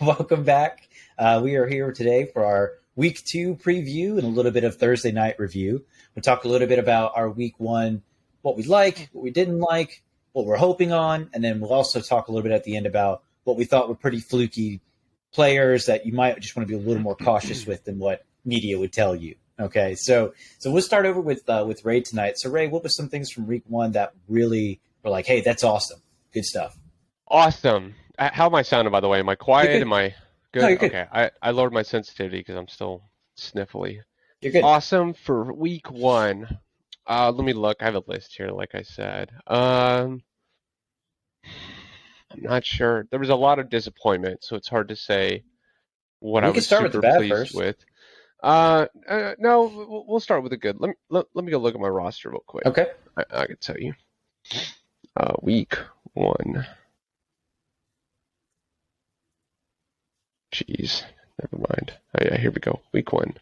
Welcome back. We are here today for our week 2 preview and a little bit of Thursday night review. We'll talk a little bit about our week 1, what we like, what we didn't like, what we're hoping on, and then we'll also talk a little bit at the end about what we thought were pretty fluky players that you might just want to be a little more cautious with than what media would tell you. Okay, so we'll start over with Ray tonight. So Ray, what was some things from week 1 that really were like, hey, that's awesome, good stuff? Awesome. How am I sounding, by the way? Am I You're quiet? good. Am I No, good? you're good. Okay. I lowered my sensitivity because I'm still sniffly. You're good. Awesome for week 1. Let me look. I have a list here, like I said. I'm not sure. There was a lot of disappointment, so it's hard to say what I We can was start with the super bad pleased first. with. No, we'll start with the good. Let me go look at my roster real quick. Okay. I can tell you. Week 1. Jeez, never mind. Oh, yeah, here we go. Week 1.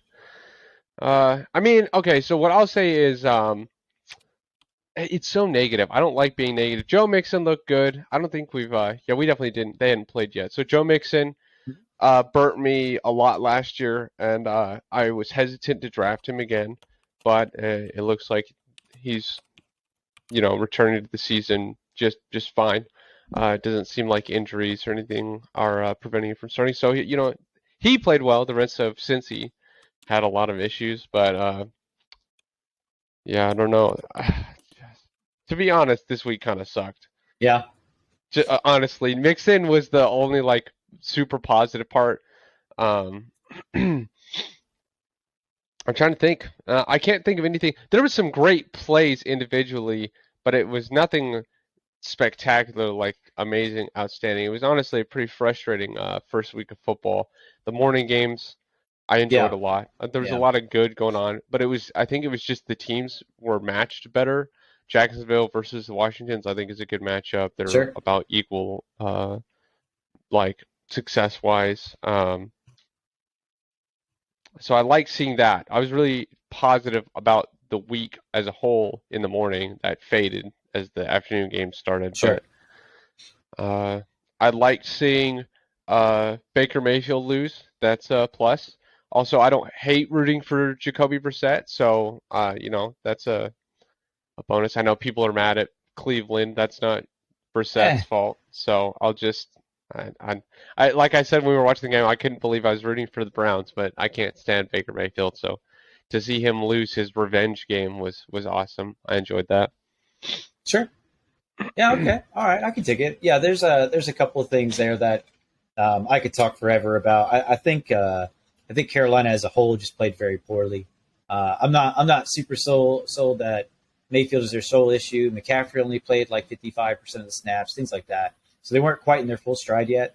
Okay, so what I'll say is, it's so negative. I don't like being negative. Joe Mixon looked good. I don't think we definitely didn't. They hadn't played yet. So Joe Mixon, burnt me a lot last year, and I was hesitant to draft him again, but it looks like he's, returning to the season just fine. It doesn't seem like injuries or anything are preventing him from starting. So he played well. The rest of Cincy had a lot of issues, but yeah, I don't know. To be honest, this week kind of sucked. Yeah. Honestly, Mixon was the only like super positive part. Um, I'm trying to think. I can't think of anything. There was some great plays individually, but it was nothing spectacular, like amazing, outstanding. It was honestly a pretty frustrating first week of football. The morning games I enjoyed Yeah. a lot. There was a Yeah. lot of good going on, but I think it was just the teams were matched better. Jacksonville versus the Washingtons, I think is a good matchup. They're Sure. about equal, like success wise. So I like seeing that. I was really positive about the week as a whole in the morning that faded as the afternoon game started, Sure. but uh, I liked seeing Baker Mayfield lose. That's a plus. Also, I don't hate rooting for Jacoby Brissett, so that's a bonus. I know people are mad at Cleveland. That's not Eh. Brissett's fault. So I'll just I like I said when we were watching the game, I couldn't believe I was rooting for the Browns, but I can't stand Baker Mayfield. So to see him lose his revenge game was awesome. I enjoyed that. Sure. Yeah. Okay. All right. I can take it. Yeah. There's a couple of things there that I could talk forever about. I think Carolina as a whole just played very poorly. I'm not super sold that Mayfield is their sole issue. McCaffrey only played like 55% of the snaps, things like that. So they weren't quite in their full stride yet.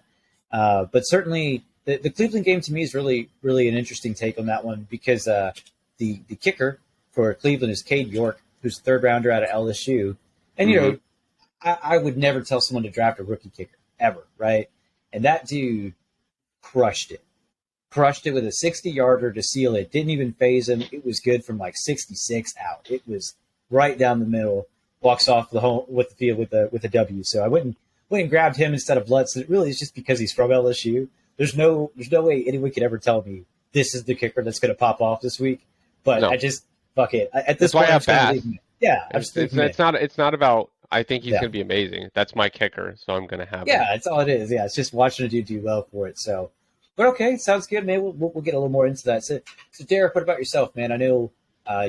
But certainly the Cleveland game to me is really really an interesting take on that one because the kicker for Cleveland is Cade York, who's a third rounder out of LSU, and Hmm. I would never tell someone to draft a rookie kicker ever, right? And that dude crushed it. Crushed it with a 60-yarder to seal it. Didn't even phase him. It was good from like 66 out. It was right down the middle. Walks off the home with the field with a W. So I wouldn't grabbed him instead of Lutz. It really is just because he's from LSU. There's no way anyone could ever tell me this is the kicker that's going to pop off this week. But I No, just fuck it. At this that's why I point, I'm have just going to Bass. leave him in. Yeah, I'm It's just leaving it's him in. it's not about I think he's Yeah. gonna be amazing. That's my kicker, so I'm gonna have him. Yeah, that's all it is. Yeah, it's just watching a dude do well for it. So, but okay, sounds good, man. We'll get a little more into that. So Derek, what about yourself, man? I know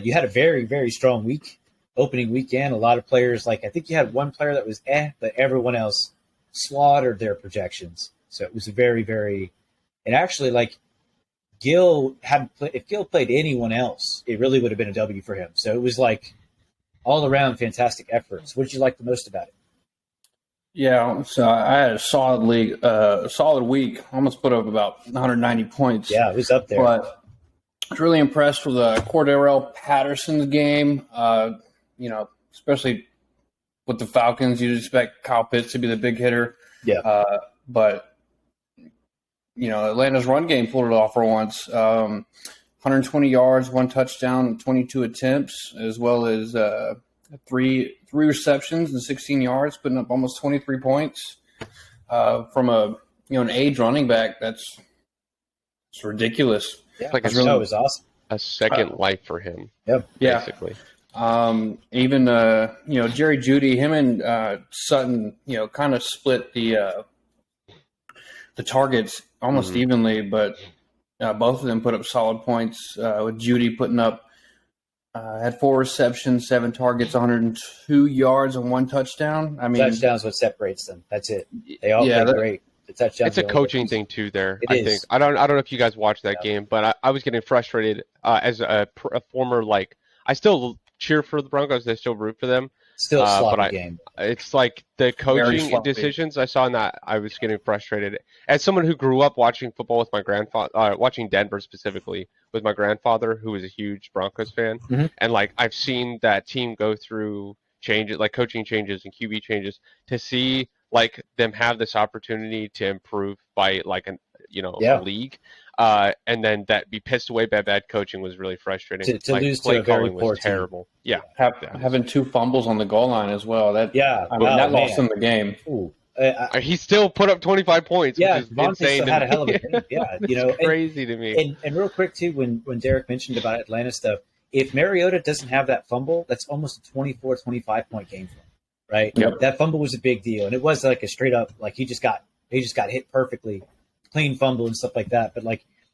you had a very, very strong week, opening weekend. A lot of players, like I think you had one player that was but everyone else slaughtered their projections. So it was a very, very, and actually, like Gil hadn't play, if Gil played anyone else, it really would have been a W for him. So it was like all around fantastic efforts. What did you like the most about it? Yeah, so I had a solid week. Almost put up about 190 points, Yeah, it was up there. but I was really impressed with Cordero Patterson's game. Especially with the Falcons, you'd expect Kyle Pitts to be the big hitter, Yeah, but Atlanta's run game pulled it off for once. 120 yards, one touchdown, 22 attempts, as well as three receptions and 16 yards, putting up almost 23 points from a an age running back, it's ridiculous. Yeah, like a- no, it was awesome. A second life for him, Yep. Yeah. basically. Even Jerry Jeudy, him and Sutton, kind of split the targets almost Mhm. evenly, but both of them put up solid points. With Jeudy putting up had 4 receptions, 7 targets, 102 yards, and 1 touchdown. I mean, Touchdowns what separates them. That's it. They all Yeah, played that- great. The touchdowns. It's a are the only coaching difference. thing too. There, It I is. think. I don't know if you guys watched that Yeah. game, but I was getting frustrated as a former I still cheer for the Broncos. I still root for them. Still a but sloppy game. It's like the coaching sloppy. decisions I saw in that. I was getting frustrated. As someone who grew up watching football with my grandfather, watching Denver specifically with my grandfather, who was a huge Broncos fan, Mhm. and I've seen that team go through changes, like coaching changes and QB changes, to see them have this opportunity to improve by Yeah. a league, and then that be pissed away by bad coaching was really frustrating. To lose to play a very calling poor was team. terrible. Yeah. having 2 fumbles on the goal line as well. That Yeah. I mean, Oh, that lost man. them the game. Ooh. He still put up 25 points, Yeah, which is Devontae insane. still had to a hell of a me. game. Yeah, It's crazy to me. And real quick too, when Derek mentioned about Atlanta stuff, if Mariota doesn't have that fumble, that's almost a 24-25 point game for him, right? Yep. That fumble was a big deal, and it was like a straight up he just got hit perfectly, clean fumble and stuff like that. But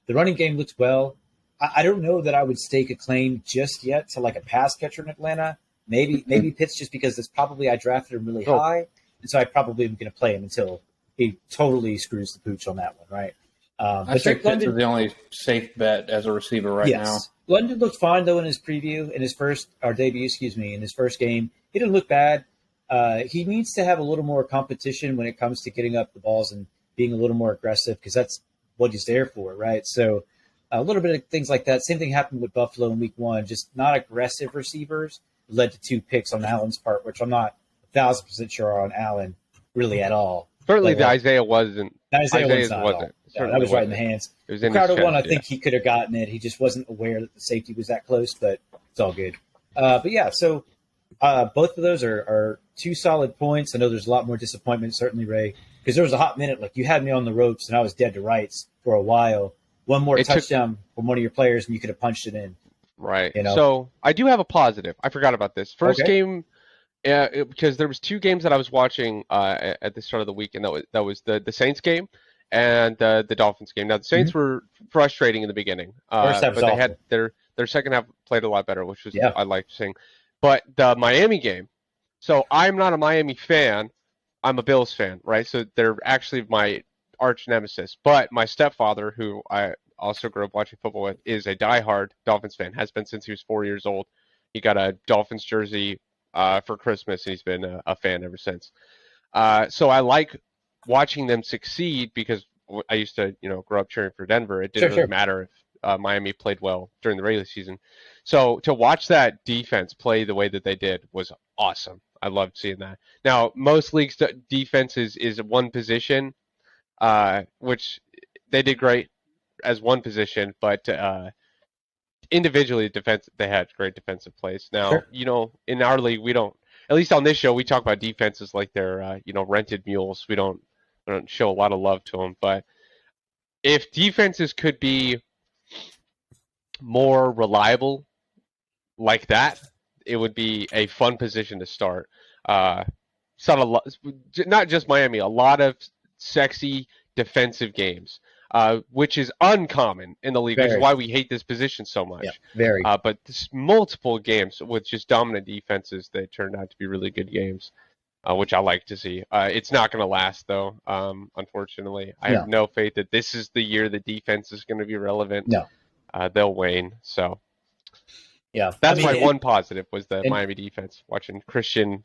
the running game looks well. I don't know that I would stake a claim just yet to a pass catcher in Atlanta. Maybe Pitts, just because it's probably I drafted him really high, and so I probably am going to play him until he totally screws the pooch on that one, right? I But think Drake Pitts is the only safe bet as a receiver right now. London looked fine though in his debut, in his first game. He didn't look bad. He needs to have a little more competition when it comes to getting up the balls and being a little more aggressive, because that's what he's there for, right? So a little bit of things like that. Same thing happened with Buffalo in week 1, just not aggressive receivers led to 2 picks on Allen's part, which I'm not 1,000% sure on Allen really at all. Certainly, But, the Isaiah wasn't. Isaiah's wasn't. No, Certainly that was right in wasn't. the hands. It was The in his Crowder one, I chest, think he could have gotten it. He just wasn't aware that the safety was that close, but it's all good. But yeah, so both of those are 2 solid points. I know there's a lot more disappointment, certainly, Ray, because there was a hot minute, you had me on the ropes and I was dead to rights for a while. One more touchdown from one of your players and you could have punched it in. Right. You know? So I do have a positive. I forgot about this. First Okay. game, because there was 2 games that I was watching at the start of the week, and that was the Saints game and the Dolphins game. Now the Saints were frustrating in the beginning, First half but was they had awful. their second half played a lot better, which was Yeah. I liked seeing. But the Miami game, so I'm not a Miami fan. I'm a Bills fan, right? So they're actually my arch nemesis. But my stepfather, who I also grew up watching football with, is a diehard Dolphins fan. Has been since he was 4 years old. He got a Dolphins jersey for Christmas, and he's been a fan ever since. So I like watching them succeed because I used to, grow up cheering for Denver. It didn't really matter if Miami played well during the regular season. So to watch that defense play the way that they did was awesome. I loved seeing that. Now, most leagues' defense is one position, which they did great as one position, but individually, they had great defensive plays. Now, in our league, we don't. At least on this show, we talk about defenses like they're, rented mules. We don't show a lot of love to them. But if defenses could be more reliable like that, it would be a fun position to start. Not just Miami, a lot of sexy defensive games, which is uncommon in the league, which is why we hate this position so much. Yeah, very. But there's multiple games with just dominant defenses that turned out to be really good games, which I like to see. It's not going to last, though, unfortunately. I have no faith that this is the year the defense is going to be relevant. No. They'll wane, so... Yeah, that's my one positive was the Miami defense. Watching Christian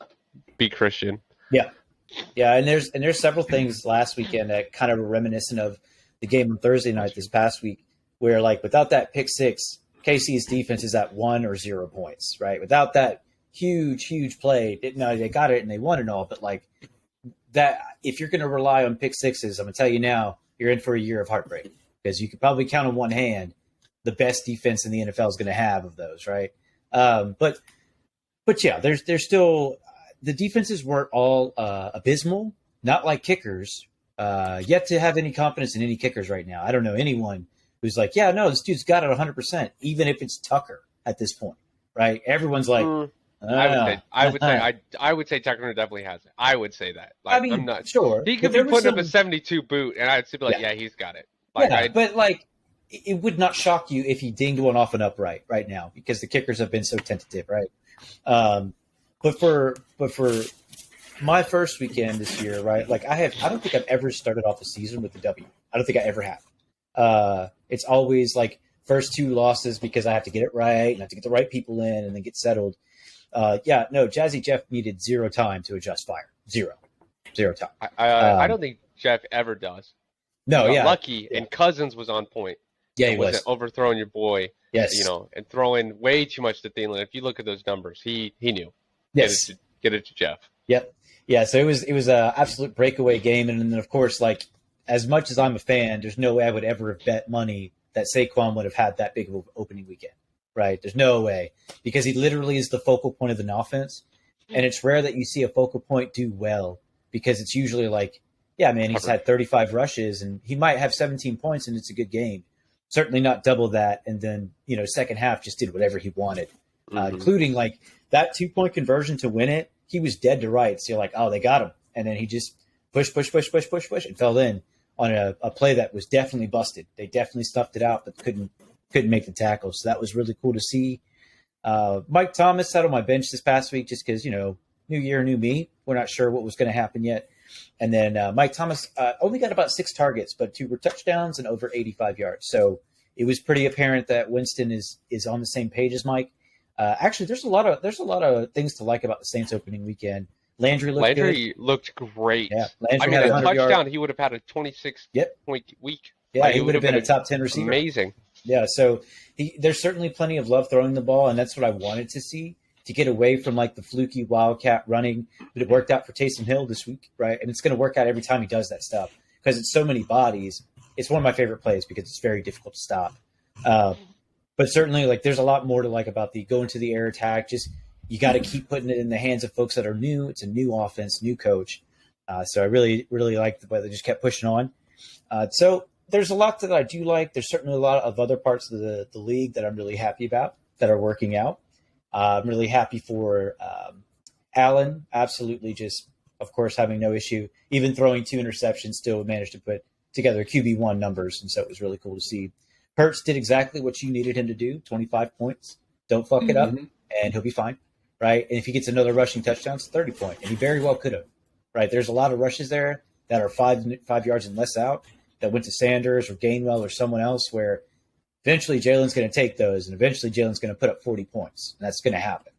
be Christian. Yeah, and there's several things last weekend that kind of were reminiscent of the game on Thursday night this past week, where without that pick six, KC's defense is at 1 or 0 points, right? Without that huge play, they got it and they won and all, but that, if you're going to rely on pick sixes, I'm going to tell you now, you're in for a year of heartbreak, because you could probably count on one hand the best defense in the NFL is going to have of those, right? But yeah, there's still the defenses weren't all abysmal, not like kickers, yet to have any confidence in any kickers right now. I don't know anyone who's like, yeah, no, this dude's got it 100%, even if it's Tucker at this point, right? Everyone's like, I would say Tucker definitely has it. I would say that. Like, I mean, I'm not sure. He could be putting up a 72 boot, and I'd still be like, yeah, he's got it. Like, but like, it would not shock you if he dinged one off and upright right now because the kickers have been so tentative, right? But for my first weekend this year, right? Like I don't think I've ever started off a season with a W. I don't think I ever have. It's always like first 2 losses because I have to get it right and I have to get the right people in and then get settled. Jazzy Jeff needed 0 time to adjust fire. Zero time. I don't think Jeff ever does. No, Lucky, and Cousins was on point. Yeah, he wasn't overthrowing your boy. Yes, and throwing way too much to Thielen. If you look at those numbers, he knew. Yes, get it to Jeff. Yep. Yeah. So it was a absolute breakaway game, and then of course, like as much as I'm a fan, there's no way I would ever have bet money that Saquon would have had that big of an opening weekend. Right? There's no way because he literally is the focal point of an offense, and it's rare that you see a focal point do well because it's usually like, yeah, man, he's had 35 rushes and he might have 17 points and it's a good game. Certainly not double that. And then, second half just did whatever he wanted, including like that 2-point conversion to win it. He was dead to rights. So you're like, oh, they got him. And then he just push and fell in on a play that was definitely busted. They definitely stuffed it out, but couldn't make the tackle. So that was really cool to see. Mike Thomas sat on my bench this past week just because, new year, new me. We're not sure what was going to happen yet. And then Mike Thomas only got about 6 targets, but 2 were touchdowns and over 85 yards. So it was pretty apparent that Winston is on the same page as Mike. Actually, there's a lot of things to like about the Saints opening weekend. Landry looked great. Yeah, Landry had a touchdown. He would have had a 26-point week. Yeah, he would have been a top 10 receiver. Amazing. Yeah, so there's certainly plenty of love throwing the ball, and that's what I wanted to see, to get away from like the fluky Wildcat running. But it worked out for Taysom Hill this week, right? And it's going to work out every time he does that stuff because it's so many bodies. It's one of my favorite plays because it's very difficult to stop. But certainly, like, there's a lot more to like about the going to the air attack. Just you got to keep putting it in the hands of folks that are new. It's a new offense, new coach. So I really, really like the way they just kept pushing on. So there's a lot that I do like. There's certainly a lot of other parts of the league that I'm really happy about that are working out. I'm really happy for Allen. Absolutely, just of course having no issue, even throwing 2 interceptions, still managed to put together QB1 numbers, and so it was really cool to see. Hurts did exactly what you needed him to do: 25 points. Don't fuck it up, and he'll be fine, right? And if he gets another rushing touchdown, it's 30 point, and he very well could have, right? There's a lot of rushes there that are 5 yards and less out that went to Sanders or Gainwell or someone else, where eventually Jalen's going to take those, and eventually Jalen's going to put up 40 points, and that's going to happen.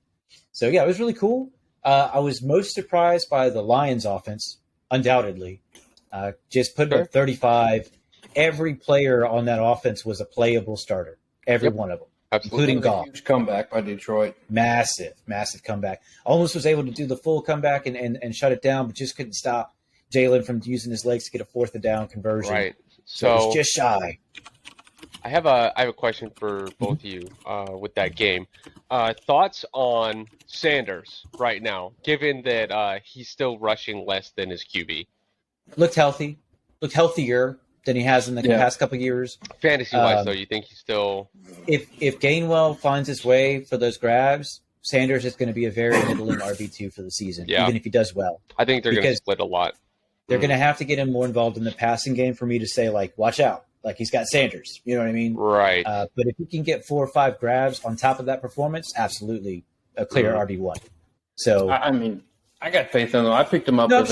So, yeah, it was really cool. I was most surprised by the Lions offense, undoubtedly. Just putting up 35. Every player on that offense was a playable starter, every one of them, including Goff. Huge comeback by Detroit. Massive comeback. Almost was able to do the full comeback and shut it down, but just couldn't stop Jalen from using his legs to get a 4th down conversion. Right. So it was just shy. I have a question for both of you with that game. Thoughts on Sanders right now, given that he's still rushing less than his QB? Looked healthy. Looked healthier than he has in the past couple of years. Fantasy-wise, though, you think he's still... If Gainwell finds his way for those grabs, Sanders is going to be a very middling RB2 for the season, even if he does well. I think they're going to split a lot. They're going to have to get him more involved in the passing game for me to say, like, watch out. Like, he's got Sanders. You know what I mean? Right. But if he can get 4 or 5 grabs on top of that performance, absolutely a clear RB1. So I mean, I got faith in him. I picked him up as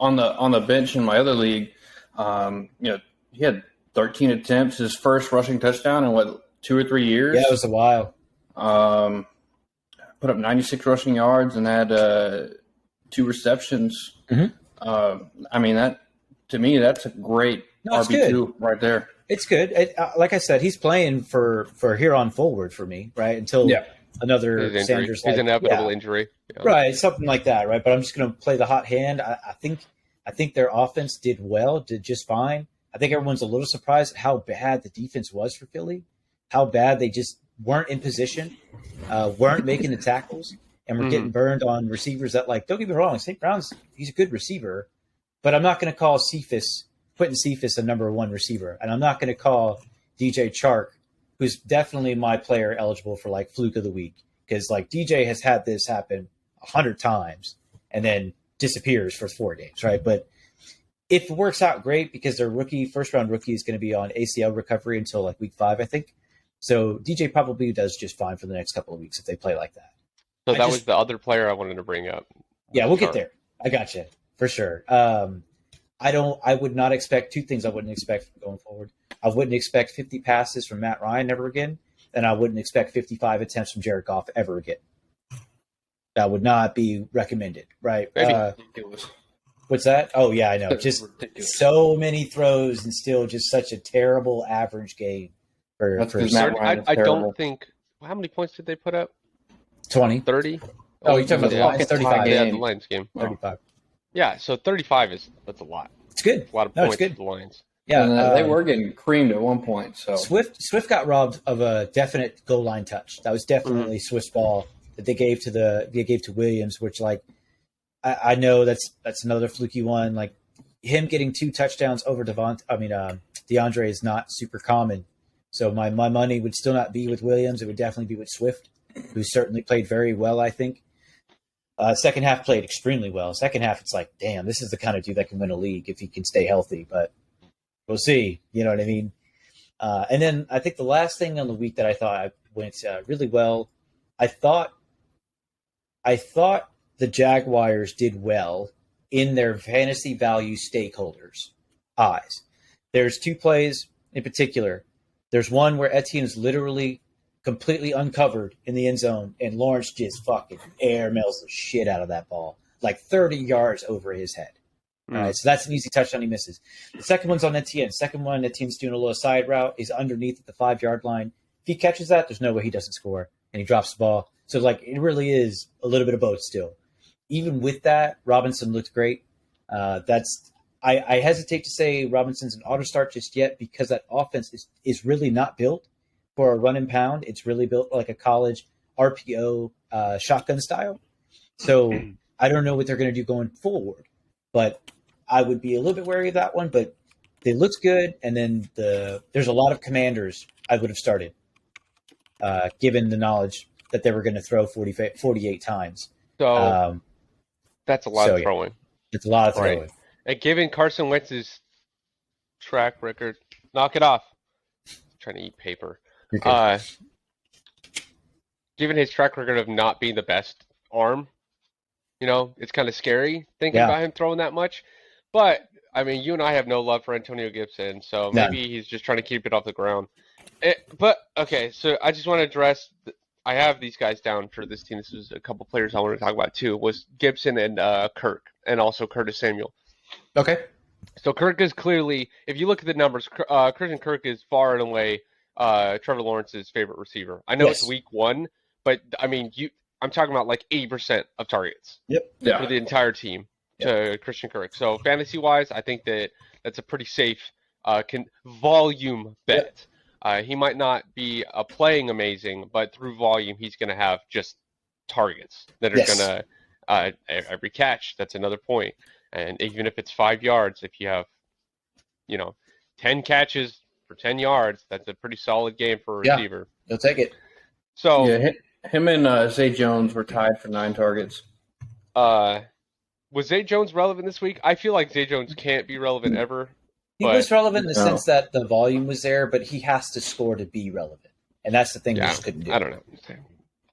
on the bench in my other league. He had 13 attempts, his first rushing touchdown in 2 or 3 years. Yeah, it was a while. Put up 96 rushing yards and had 2 receptions. I mean, that to me, that's a great RB2 right there. It's good. Like I said, he's playing for here on forward for me, right? Until another Sanders, his inevitable injury, right? Something like that, right? But I'm just going to play the hot hand. I think their offense did just fine. I think everyone's a little surprised at how bad the defense was for Philly, how bad they just weren't in position, weren't making the tackles, and were getting burned on receivers that, like, don't get me wrong, St. Brown's, he's a good receiver, but I'm not going to call Quentin Cephas a number one receiver, and I'm not going to call DJ Chark, who's definitely my player eligible for like fluke of the week, because like DJ has had this happen 100 times and then disappears for 4 games, right? But if it works out, great, because their first round rookie is going to be on ACL recovery until like week 5, I think. So DJ probably does just fine for the next couple of weeks if they play like that. So that was the other player I wanted to bring up. Yeah, we'll get there. I got you for sure. I would not expect two things. I wouldn't expect going forward. I wouldn't expect 50 passes from Matt Ryan ever again, and I wouldn't expect 55 attempts from Jared Goff ever again. That would not be recommended, right? What's that? Oh yeah, I know. Just so many throws and still just such a terrible average game for Matt Ryan. I don't think. How many points did they put up? 20. 30. Oh, you're talking about the Lions? 35. Yeah, the Lions game. 35. Yeah, so 35 that's a lot. It's good. It's a lot of points for the Lions. Yeah, and they were getting creamed at one point. So Swift got robbed of a definite goal line touch. That was definitely Swift's ball that they gave to Williams, which like I know that's another fluky one. Like him getting 2 touchdowns over DeAndre is not super common. So my money would still not be with Williams. It would definitely be with Swift, who certainly played very well, I think. Second half played extremely well. Second half, it's like, damn, this is the kind of dude that can win a league if he can stay healthy. But we'll see. You know what I mean? And then I think the last thing on the week that I thought went really well, I thought the Jaguars did well in their fantasy value stakeholders' eyes. There's 2 plays in particular. There's one where Etienne is literally completely uncovered in the end zone, and Lawrence just fucking air mails the shit out of that ball, like 30 yards over his head. All right, so that's an easy touchdown he misses. The second one's on Etienne. Second one, Etienne's doing a little side route. He's underneath at the 5-yard line. If he catches that, there's no way he doesn't score, and he drops the ball. So, like, it really is a little bit of both still. Even with that, Robinson looked great. I hesitate to say Robinson's an auto start just yet because that offense is really not built for a run and pound. It's really built like a college RPO shotgun style. So I don't know what they're going to do going forward, but I would be a little bit wary of that one. But it looks good, and then there's a lot of commanders I would have started, given the knowledge that they were going to throw 48 times. So that's a lot of throwing. It's a lot of throwing. Right. And given Carson Wentz's track record, knock it off. I'm trying to eat paper. Given his track record of not being the best arm, it's kind of scary thinking about him throwing that much. But I mean, you and I have no love for Antonio Gibson, so maybe he's just trying to keep it off the ground. But okay, so I just want to address. I have these guys down for this team. This was a couple players I want to talk about too. Was Gibson and Kirk, and also Curtis Samuel. Okay. So Kirk is clearly, if you look at the numbers, Christian Kirk is far and away Trevor Lawrence's favorite receiver. I know it's week 1, but I mean, I'm talking about like 80% of targets for the entire team to Christian Kirk. So fantasy wise, I think that's a pretty safe volume bet. He might not be playing amazing, but through volume, he's going to have just targets that are going to every catch. That's another point. And even if it's 5 yards, if you have, 10 catches for 10 yards, that's a pretty solid game for a receiver. He'll take it. So him and Zay Jones were tied for 9 targets. Was Zay Jones relevant this week? I feel like Zay Jones can't be relevant ever. He was relevant in the sense that the volume was there, but he has to score to be relevant. And that's the thing we just couldn't do. I don't know.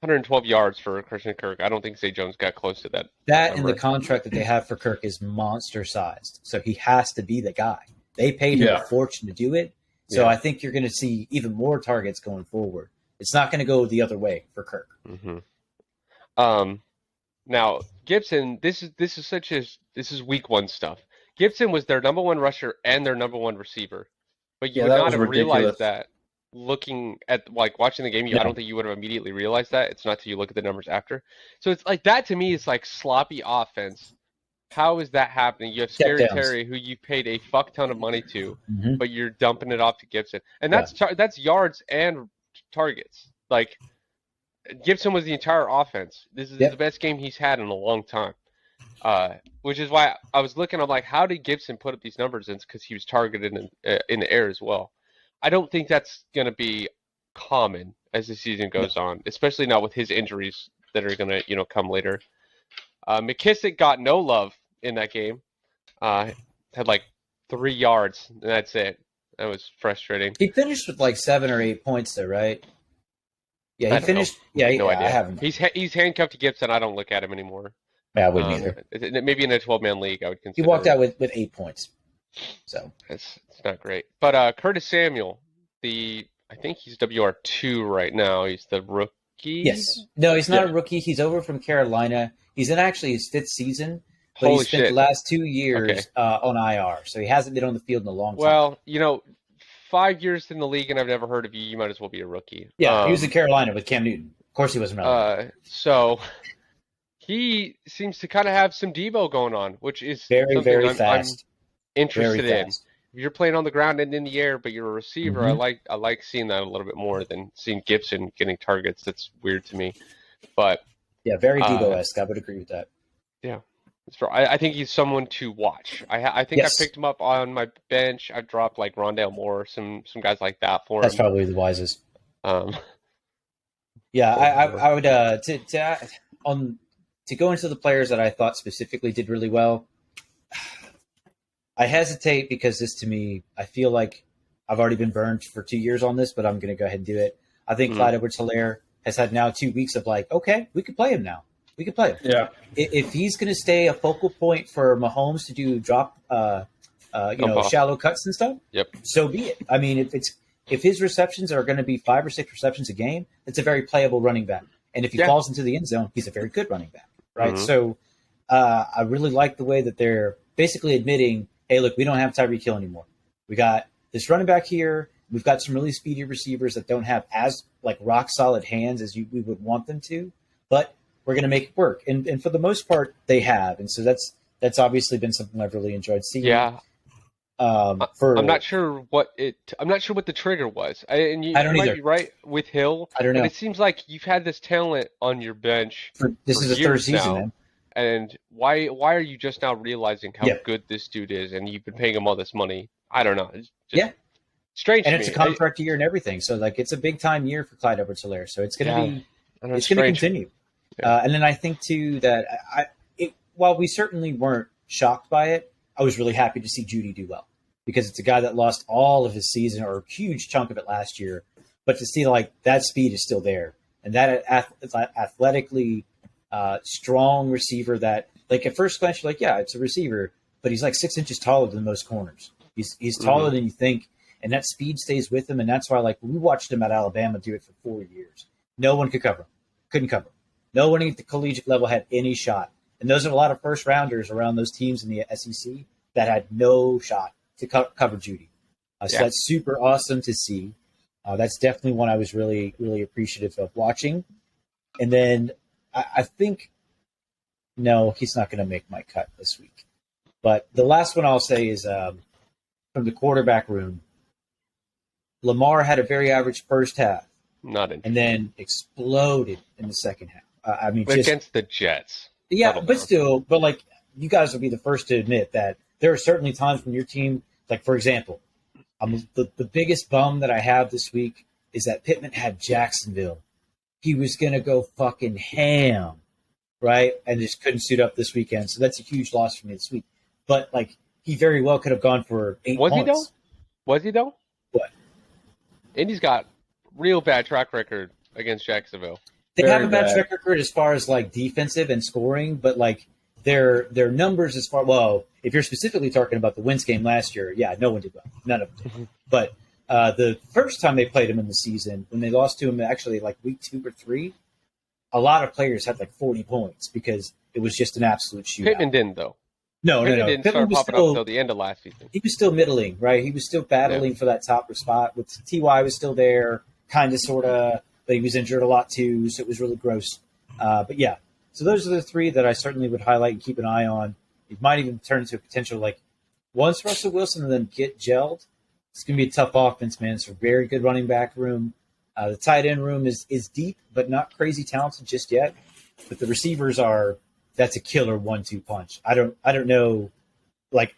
112 yards for Christian Kirk. I don't think Zay Jones got close to that. That and the contract that they have for Kirk is monster sized. So he has to be the guy. They paid him a fortune to do it. So I think you're going to see even more targets going forward. It's not going to go the other way for Kirk. Mm-hmm. Now Gibson, this is week 1 stuff. Gibson was their number 1 rusher and their number 1 receiver, but you would not have realized that looking at watching the game. I don't think you would have immediately realized that. It's not till you look at the numbers after. So it's like that to me is like sloppy offense. How is that happening? You have Scary Terry, who you paid a fuck ton of money to, but you're dumping it off to Gibson, and that's yards and targets. Like Gibson was the entire offense. This is the best game he's had in a long time. Which is why I was looking. I'm like, how did Gibson put up these numbers? And it's because he was targeted in the air as well. I don't think that's going to be common as the season goes on, especially not with his injuries that are going to come later. McKissick got no love in that game. Had like 3 yards, and that's it. That was frustrating. He finished with like 7 or 8 points, though, right? Yeah, he finished. Know. Yeah, no idea. I haven't. He's handcuffed to Gibson. I don't look at him anymore. Yeah, I wouldn't either. Maybe in a 12-man league, I would consider. He walked out with 8 points, so it's not great. But Curtis Samuel, I think he's WR2 right now. He's the rookie. Yes. No, he's not a rookie. He's over from Carolina. He's in actually his 5th season, but Holy he spent shit. the last 2 years on IR, so he hasn't been on the field in a long time. Well, 5 years in the league and I've never heard of you. You might as well be a rookie. Yeah, he was in Carolina with Cam Newton. Of course, he wasn't relevant. So he seems to kind of have some Devo going on, which is very, very fast. I'm interested very in. fast. If you're playing on the ground and in the air, but you're a receiver, I like seeing that a little bit more than seeing Gibson getting targets. That's weird to me. But yeah, very Devo-esque. I would agree with that. Yeah. I think he's someone to watch. I think I picked him up on my bench. I dropped like Rondale Moore, some guys like that for him. That's probably the wisest. Yeah, I would to go into the players that I thought specifically did really well. I hesitate because this, to me, I feel like I've already been burned for 2 years on this, but I'm going to go ahead and do it. I think Clyde Edwards-Helaire has had now 2 weeks of like, okay, we could play him now. We could play him. Yeah. If he's going to stay a focal point for Mahomes to do drop, shallow cuts and stuff, so be it. I mean, if his receptions are going to be 5 or 6 receptions a game, it's a very playable running back. And if he falls into the end zone, he's a very good running back, right? So I really like the way that they're basically admitting, hey, look, we don't have Tyreek Hill anymore. We got this running back here. We've got some really speedy receivers that don't have as like rock solid hands as we would want them to, but we're going to make it work. And for the most part, they have. And so that's obviously been something I've really enjoyed seeing. Yeah. I'm not sure what the trigger was. I don't either. Might be right with Hill. I don't know. And it seems like you've had this talent on your bench. This is the 3rd season, man. And why are you just now realizing how good this dude is, and you've been paying him all this money? I don't know. It's just strange. And it's a contract year and everything, so like it's a big time year for Clyde Edwards-Helaire. So it's going to continue. Yeah. And then I think too that while we certainly weren't shocked by it, I was really happy to see Jeudy do well because it's a guy that lost all of his season or a huge chunk of it last year, but to see like that speed is still there and that athletically strong receiver that like at first glance you're like, yeah, it's a receiver, but he's like 6 inches taller than most corners. He's taller than you think, and that speed stays with him, and that's why like we watched him at Alabama do it for 4 years. No one could cover him. Couldn't cover him. No one at the collegiate level had any shot. And those are a lot of first rounders around those teams in the SEC that had no shot to cover Jeudy. So that's super awesome to see. That's definitely one I was really, really appreciative of watching. And then I think, no, he's not going to make my cut this week. But the last one I'll say is from the quarterback room. Lamar had a very average first half. And then exploded in the second half. Against the Jets. Yeah, but like you guys will be the first to admit that there are certainly times when your team, like for example, the biggest bum that I have this week is that Pittman had Jacksonville. He was going to go fucking ham, right? And just couldn't suit up this weekend. So that's a huge loss for me this week. But like he very well could have gone for 8 points. Was he though? What? Indy's got real bad track record against Jacksonville. They have a bad track record as far as like defensive and scoring, but like their numbers as far if you're specifically talking about the Wentz game last year, no one did well. None of them did. But the first time they played him in the season, when they lost to him actually like week 2 or 3, a lot of players had like 40 points because it was just an absolute shootout. Pittman didn't though. No. Didn't start popping up until the end of last season. He was still middling, right? He was still battling for that top spot. With T.Y. was still there, kind of, sort of. But he was injured a lot too, so it was really gross. But yeah, so those are the 3 that I certainly would highlight and keep an eye on. It might even turn into a potential like once Russell Wilson and them get gelled, it's going to be a tough offense, man. It's a very good running back room. The tight end room is deep, but not crazy talented just yet. But the receivers are that's a killer 1-2 punch. I don't know, like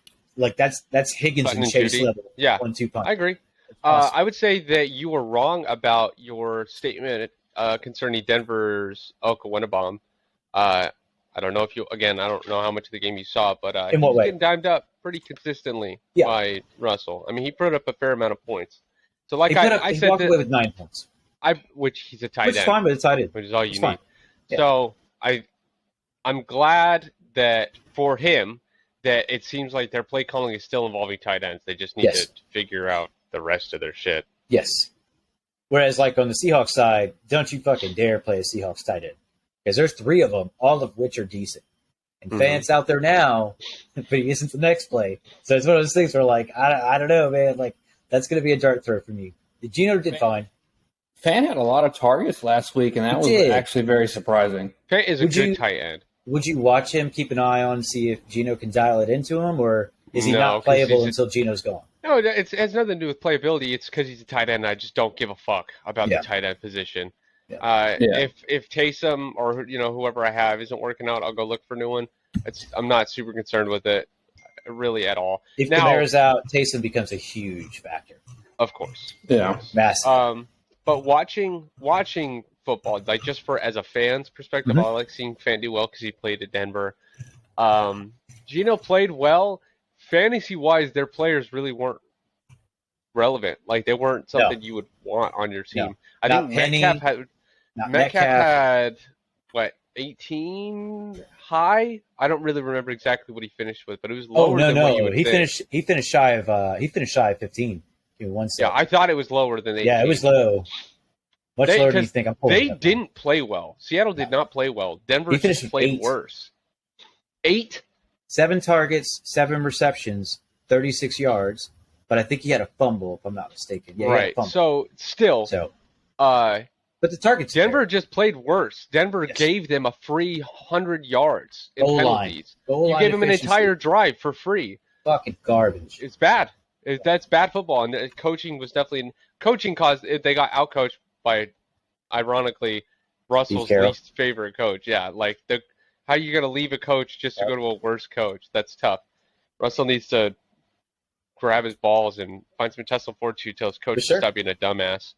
that's Higgins Button and and Chase Judy. level Yeah, 1-2 punch. I agree. It's awesome. I would say that you were wrong about your statement concerning Denver's Okawinabom. I don't know if you, again, I don't know how much of the game you saw, but In he what was way? getting dimed up pretty consistently Yeah. by Russell. I mean, he put up a fair amount of points. So, He I said walked that, away with 9 points, which he's a tight which is end, fine, but it's tight end. which is all you It's need. fine. Yeah. So I'm glad that for him that it seems like their play calling is still involving tight ends. They just need Yes. to figure out the rest of their shit. Yes. Whereas, like on the Seahawks side, don't you fucking dare play a Seahawks tight end, because there's 3 of them, all of which are decent. And fans out there now, but he isn't the next play. So it's one of those things where, like, I don't know, man. Like, that's going to be a dart throw for me. Gino did fine. Fan had a lot of targets last week, and that He was did. actually very surprising. Fant is a Would good you- tight end. Would you watch him, keep an eye on, see if Gino can dial it into him, or is he No, not 'cause playable he's a- until Gino's gone? No, it has nothing to do with playability. It's because he's a tight end. And I just don't give a fuck about Yeah. the tight end position. Yeah. Yeah. If Taysom or whoever I have isn't working out, I'll go look for a new one. I'm not super concerned with it, really at all. If Now- Kamara's out, Taysom becomes a huge factor. Of course. Yeah. Massive. But watching football, like just for as a fan's perspective, Mhm. I like seeing Fant do well because he played at Denver. Gino played well. Fantasy wise, their players really weren't relevant. Like they weren't something you would want on your team. No. I Not think Penny, Not Metcalf had what 18 high. I don't really remember exactly what he finished with, but it was lower Oh no, than what you no, would he think. finished shy of 15. Give me one Yeah, second. I thought it was lower than 18. Yeah, it was low. Much lower than you 'cause think. I'm pulling They it up. didn't play well. Seattle did not play well. Denver He finished just with played 8. worse. 8? 7 targets, 7 receptions, 36 yards. But I think he had a fumble, if I'm not mistaken. Yeah, he had a Right. fumble. So still, So, uh, but the targets. Denver just played worse. Denver Yes. gave them a free 100 yards in Goal line. penalties. Goal You line gave them an efficiency. entire drive for free. Fucking garbage. It's bad. That's bad football. And the coaching was definitely coaching caused. They got outcoached by, ironically, Russell's Carroll. least favorite coach. Yeah, like how are you going to leave a coach just to go to a worse coach? That's tough. Russell needs to grab his balls and find some intestinal fortitude to tell his coach For sure. to stop being a dumbass.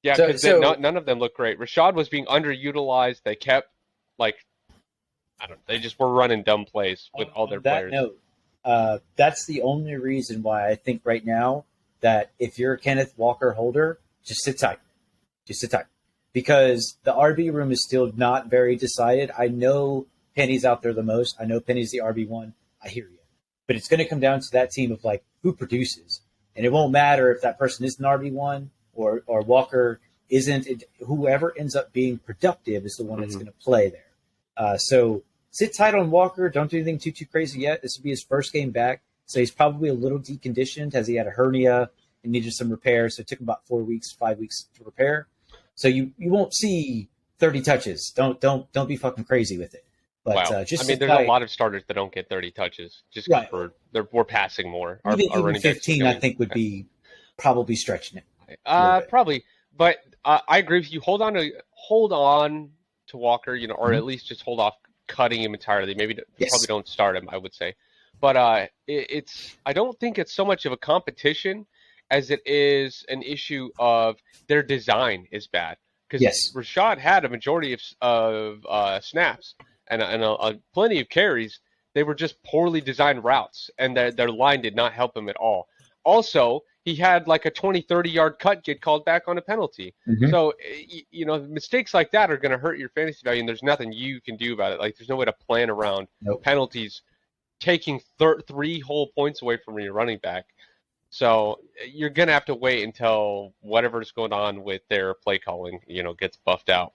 Yeah, So- because so- none of them look great. Rashad was being underutilized. They kept they just were running dumb plays with all their On that players. note, that's the only reason why I think right now that if you're a Kenneth Walker holder, just sit tight. Just sit tight. Because the RB room is still not very decided. I know Penny's out there the most. I know Penny's the RB1. I hear you. But it's going to come down to that team of like who produces. And it won't matter if that person is an RB1 or Walker isn't. Whoever ends up being productive is the one that's going to play there. So sit tight on Walker. Don't do anything too crazy yet. This will be his first game back. So he's probably a little deconditioned as he had a hernia and needed some repair. So it took him about 4 weeks, 5 weeks to repair. So you won't see 30 touches. Don't be fucking crazy with it. But Wow. just I mean, sit there's tight. a lot of starters that don't get 30 touches just because Right. we're passing more. Our Even running backs 15, I think, would be probably stretching it. little bit. Probably, but I agree with you. Hold on to Walker, or at least just hold off cutting him entirely. Maybe Yes. probably don't start him. I would say, but I don't think it's so much of a competition as it is an issue of their design is bad. Because Yes. Rashad had a majority of snaps and plenty of carries. They were just poorly designed routes, and their line did not help him at all. Also, he had like a 20, 30-yard cut get called back on a penalty. Mhm. So, mistakes like that are going to hurt your fantasy value, and there's nothing you can do about it. Like, there's no way to plan around Nope. penalties taking 3 whole points away from your running back. So you're going to have to wait until whatever's going on with their play calling, gets buffed out.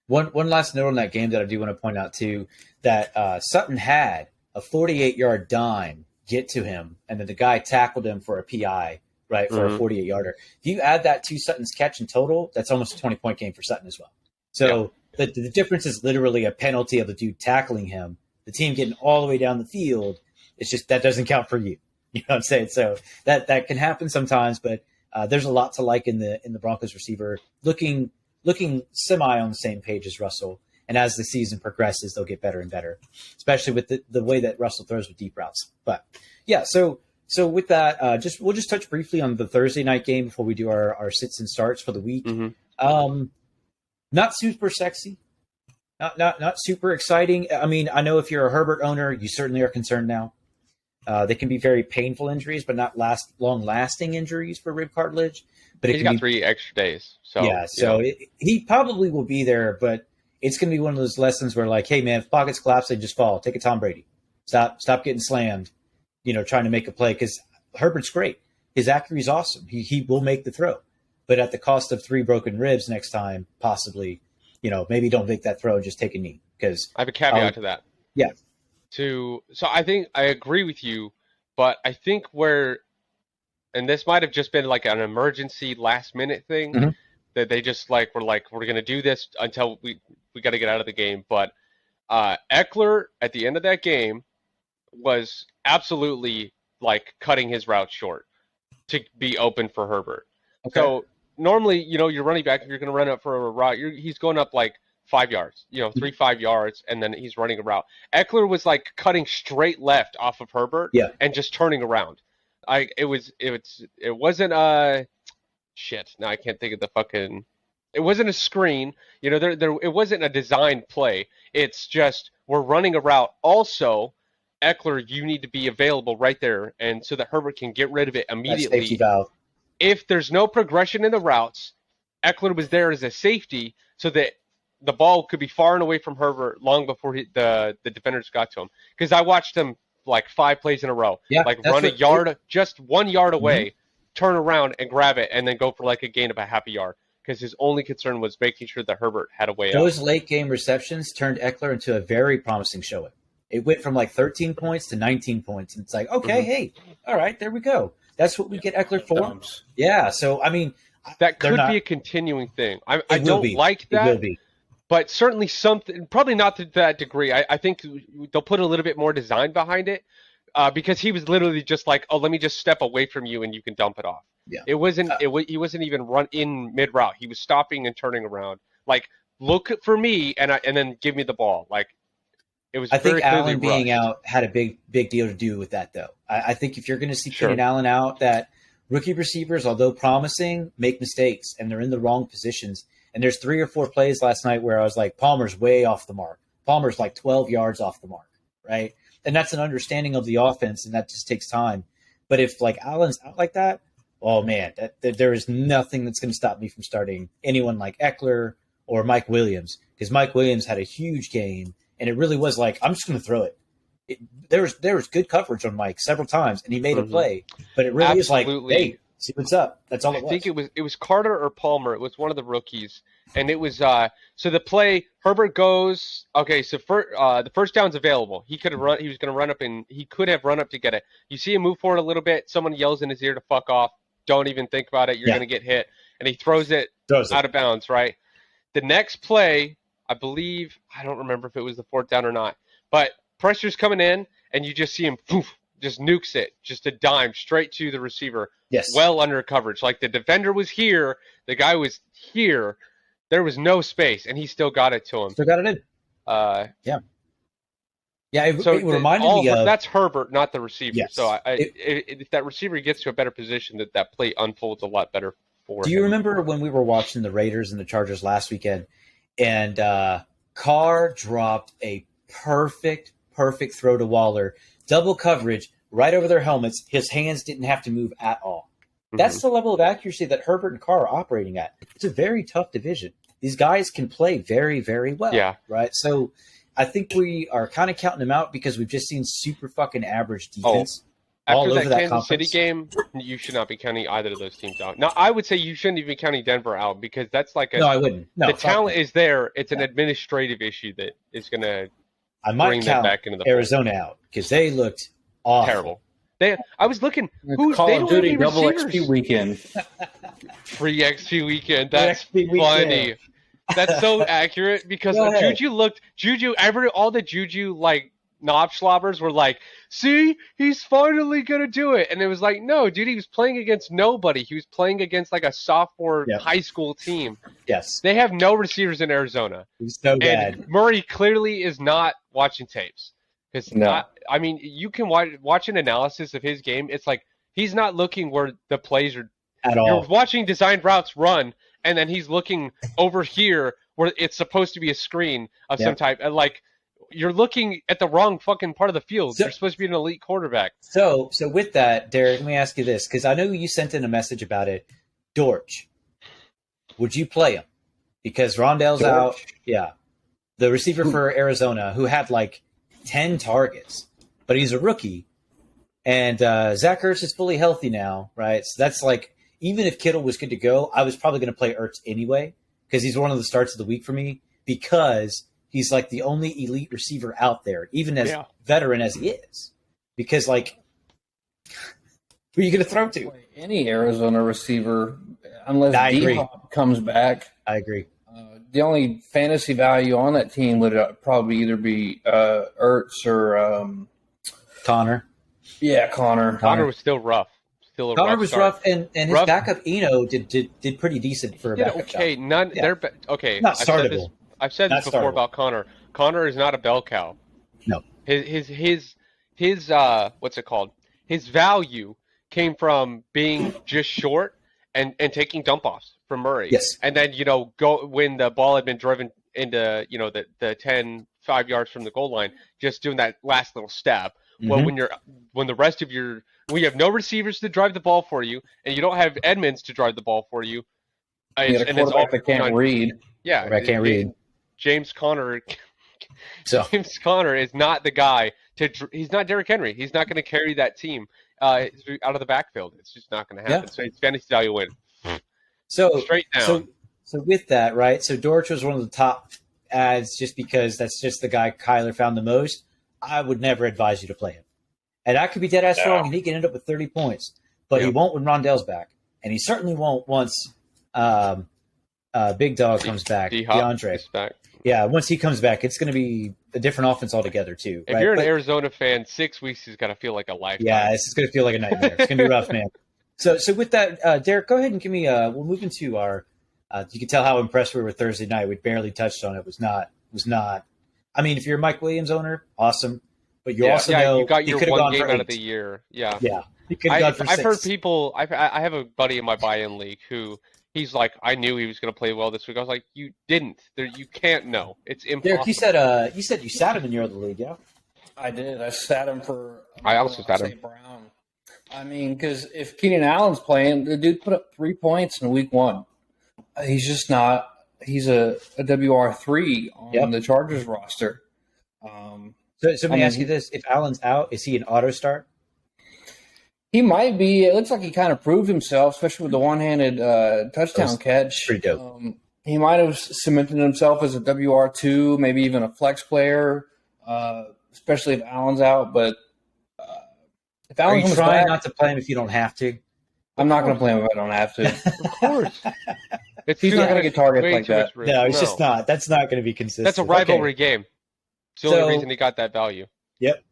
One last note on that game that I do want to point out too, that Sutton had a 48-yard dime get to him, and then the guy tackled him for a PI, right, for a 48-yarder. If you add that to Sutton's catch in total, that's almost a 20-point game for Sutton as well. So the difference is literally a penalty of the dude tackling him, the team getting all the way down the field. It's just that doesn't count for you. You know what I'm saying? So that can happen sometimes, but there's a lot to like in the Broncos receiver looking semi on the same page as Russell. And as the season progresses, they'll get better and better, especially with the way that Russell throws with deep routes. But yeah, so with that, we'll just touch briefly on the Thursday night game before we do our sits and starts for the week. Mm-hmm. Not super sexy, not super exciting. I mean, I know if you're a Herbert owner, you certainly are concerned now. They can be very painful injuries, but not long-lasting injuries for rib cartilage. But he's got 3 extra days. So he probably will be there, but it's going to be one of those lessons where, like, hey, man, if pockets collapse, they just fall. Take a Tom Brady. Stop getting slammed, trying to make a play, because Herbert's great. His accuracy is awesome. He will make the throw, but at the cost of 3 broken ribs next time, possibly, maybe don't make that throw and just take a knee. Because I have a caveat to that. Yeah. So I think I agree with you, but I think and this might have just been like an emergency last minute thing that they just were going to do this until we got to get out of the game. But Eckler at the end of that game was absolutely like cutting his route short to be open for Herbert. Okay. So normally, you're running back, if you're going to run up for a route, he's going up like 5 yards, 3-5 yards, and then he's running a route. Eckler was like cutting straight left off of Herbert and just turning around. It wasn't shit. Now I can't think of the fucking. It wasn't a screen. It wasn't a designed play. It's just we're running a route. Also, Eckler, you need to be available right there, and so that Herbert can get rid of it immediately. Safety valve. If there's no progression in the routes, Eckler was there as a safety so that the ball could be far and away from Herbert long before the defenders got to him. Because I watched him like 5 plays in a row, run a yard, just 1 yard away, turn around and grab it, and then go for like a gain of a half a yard. Because his only concern was making sure that Herbert had a way out. Those late game receptions turned Eckler into a very promising showing. It went from like 13 points to 19 points. And it's like, okay, hey, all right, there we go. That's what we get Eckler for. Yeah, so, I mean. That could be a continuing thing. I don't like that. It will be. But certainly something, probably not to that degree. I think they'll put a little bit more design behind it because he was literally just like, oh, let me just step away from you and you can dump it off. Yeah. It wasn't. He wasn't even run in mid route. He was stopping and turning around. Like, look for me and then give me the ball. Like, it was. I think Allen rushed. being out had a big deal to do with that, though. I think if you're going to see Keenan Allen out, that rookie receivers, although promising, make mistakes and they're in the wrong positions. And there's 3 or 4 plays last night where I was like, Palmer's way off the mark. Palmer's like 12 yards off the mark, right? And that's an understanding of the offense, and that just takes time. But if like Allen's out like that, oh man, there is nothing that's going to stop me from starting anyone like Eckler or Mike Williams, because Mike Williams had a huge game, and it really was like, I'm just going to throw it. There was good coverage on Mike several times, and he made a play. But it really is like, hey, see what's up. That's all it was. I think it was Carter or Palmer. It was one of the rookies, and it was so the play Herbert goes okay. So the first down's available. He could have run. He was going to run up and he could have run up to get it. You see him move forward a little bit. Someone yells in his ear to fuck off. Don't even think about it. You're going to get hit, and he throws it out of bounds. Right. The next play, I believe, I don't remember if it was the 4th down or not, but pressure's coming in, and you just see him just nukes it, just a dime straight to the receiver. Yes. Well under coverage. Like the defender was here, the guy was here. There was no space, and he still got it to him. Still got it in. Yeah. Yeah, it reminded me of... That's Herbert, not the receiver. Yes. So if that receiver gets to a better position, that play unfolds a lot better for him. Do you remember when we were watching the Raiders and the Chargers last weekend, and Carr dropped a perfect throw to Waller, double coverage, right over their helmets. His hands didn't have to move at all. That's the level of accuracy that Herbert and Carr are operating at. It's a very tough division. These guys can play very, very well. Yeah. Right? So I think we are kind of counting them out because we've just seen super fucking average defense all over that Kansas conference. City game, you should not be counting either of those teams out. Now, I would say you shouldn't even be counting Denver out because that's like No, I wouldn't. No, the talent is there. It's an administrative issue that is going to I might bring count them back into the Arizona out because they looked awful. Terrible. I was looking. Call of Duty double receivers. XP weekend. Free XP weekend. That's XP weekend. funny. That's so accurate because Juju all the Juju like knobschlobbers were like, see, he's finally going to do it. And it was like, no, dude, he was playing against nobody. He was playing against like a sophomore high school team. Yes. They have no receivers in Arizona. He's so bad. And Murray clearly is not watching tapes. Because I mean, you can watch an analysis of his game. It's like he's not looking where the plays are. At all. You're watching designed routes run, and then he's looking over here where it's supposed to be a screen of some type. And like, you're looking at the wrong fucking part of the field. You're supposed to be an elite quarterback. So with that, Derek, let me ask you this, because I know you sent in a message about it. Dortch, would you play him? Because Rondell's out. Yeah. The receiver for Arizona, who had like 10 targets, but he's a rookie. And Zach Ertz is fully healthy now, right? So that's like, even if Kittle was good to go, I was probably going to play Ertz anyway, because he's one of the starts of the week for me, because he's like the only elite receiver out there, even as veteran as he is. Because, like, who are you going to throw to? Any Arizona receiver, unless D-Hop comes back. I agree. The only fantasy value on that team would probably either be Ertz or Connor. Yeah, Connor. Connor was still rough. Connor was rough, and his backup Eno did pretty decent for a backup. Okay, they're not startable. I've said this before about Connor. Connor is not a bell cow. No. His what's it called? His value came from being just short and taking dump offs from Murray. Yes. And then, go when the ball had been driven into, the 5 yards from the goal line, just doing that last little stab. Mm-hmm. Well, when you have no receivers to drive the ball for you, and you don't have Edmonds to drive the ball for you, and it's all that can't read. Yeah, I can't read. James Conner. James Conner is not the guy he's not Derrick Henry. He's not going to carry that team out of the backfield. It's just not going to happen. Yeah. So it's fantasy value win. So straight down. So with that, right? So Dortch was one of the top ads just because that's just the guy Kyler found the most. I would never advise you to play him. And I could be dead ass wrong, and he can end up with 30 points. But he won't when Rondell's back. And he certainly won't once Big Dog comes back, DeAndre. Back. Yeah, once he comes back, it's going to be a different offense altogether, too. If you're an Arizona fan, 6 weeks is going to feel like a lifetime. Yeah, this is going to feel like a nightmare. It's going to be rough, man. So with that, Derek, go ahead and give me we'll move into our you can tell how impressed we were Thursday night. We barely touched on it. Was not. I mean, if you're a Mike Williams owner, awesome. But you also know you got your one game out of 8. the year. Yeah. Yeah. You could have gone for 6. I've heard people I have a buddy in my buy-in league who he's like, I knew he was going to play well this week. I was like, you didn't. You can't know. It's impossible. Derek, you said you sat him in your other league, yeah? I did. I sat him for. I also sat him. Brown. I mean, because if Keenan Allen's playing, the dude put up 3 points in week 1. He's just not. He's a WR3 on the Chargers roster. So let me ask you this: if Allen's out, is he an auto start? He might be. It looks like he kind of proved himself, especially with the one-handed touchdown catch. Pretty dope. He might have cemented himself as a WR2, maybe even a flex player, especially if Allen's out. But if Allen comes trying back, not to play him if you don't have to? I'm not going to play him if I don't have to. Of course. He's not going to get targets like that. No, it's just not. That's not going to be consistent. That's a rivalry game. It's the only reason he got that value. Yep.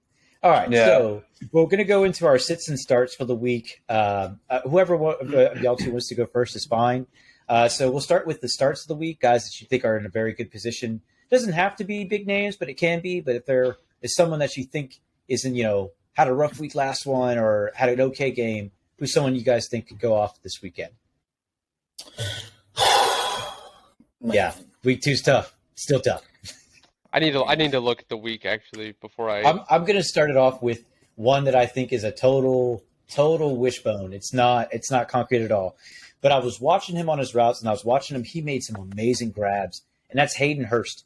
All right. Yeah. So we're going to go into our sits and starts for the week. Whoever y'all two wants to go first is fine. So we'll start with the starts of the week, guys that you think are in a very good position. Doesn't have to be big names, but it can be. But if there is someone that you think isn't, had a rough week last one or had an okay game, who's someone you guys think could go off this weekend? Yeah, week 2's tough. Still tough. I need to look at the week actually before I. I'm going to start it off with one that I think is a total wishbone. It's not concrete at all. But I was watching him on his routes, and I was watching him. He made some amazing grabs, and that's Hayden Hurst,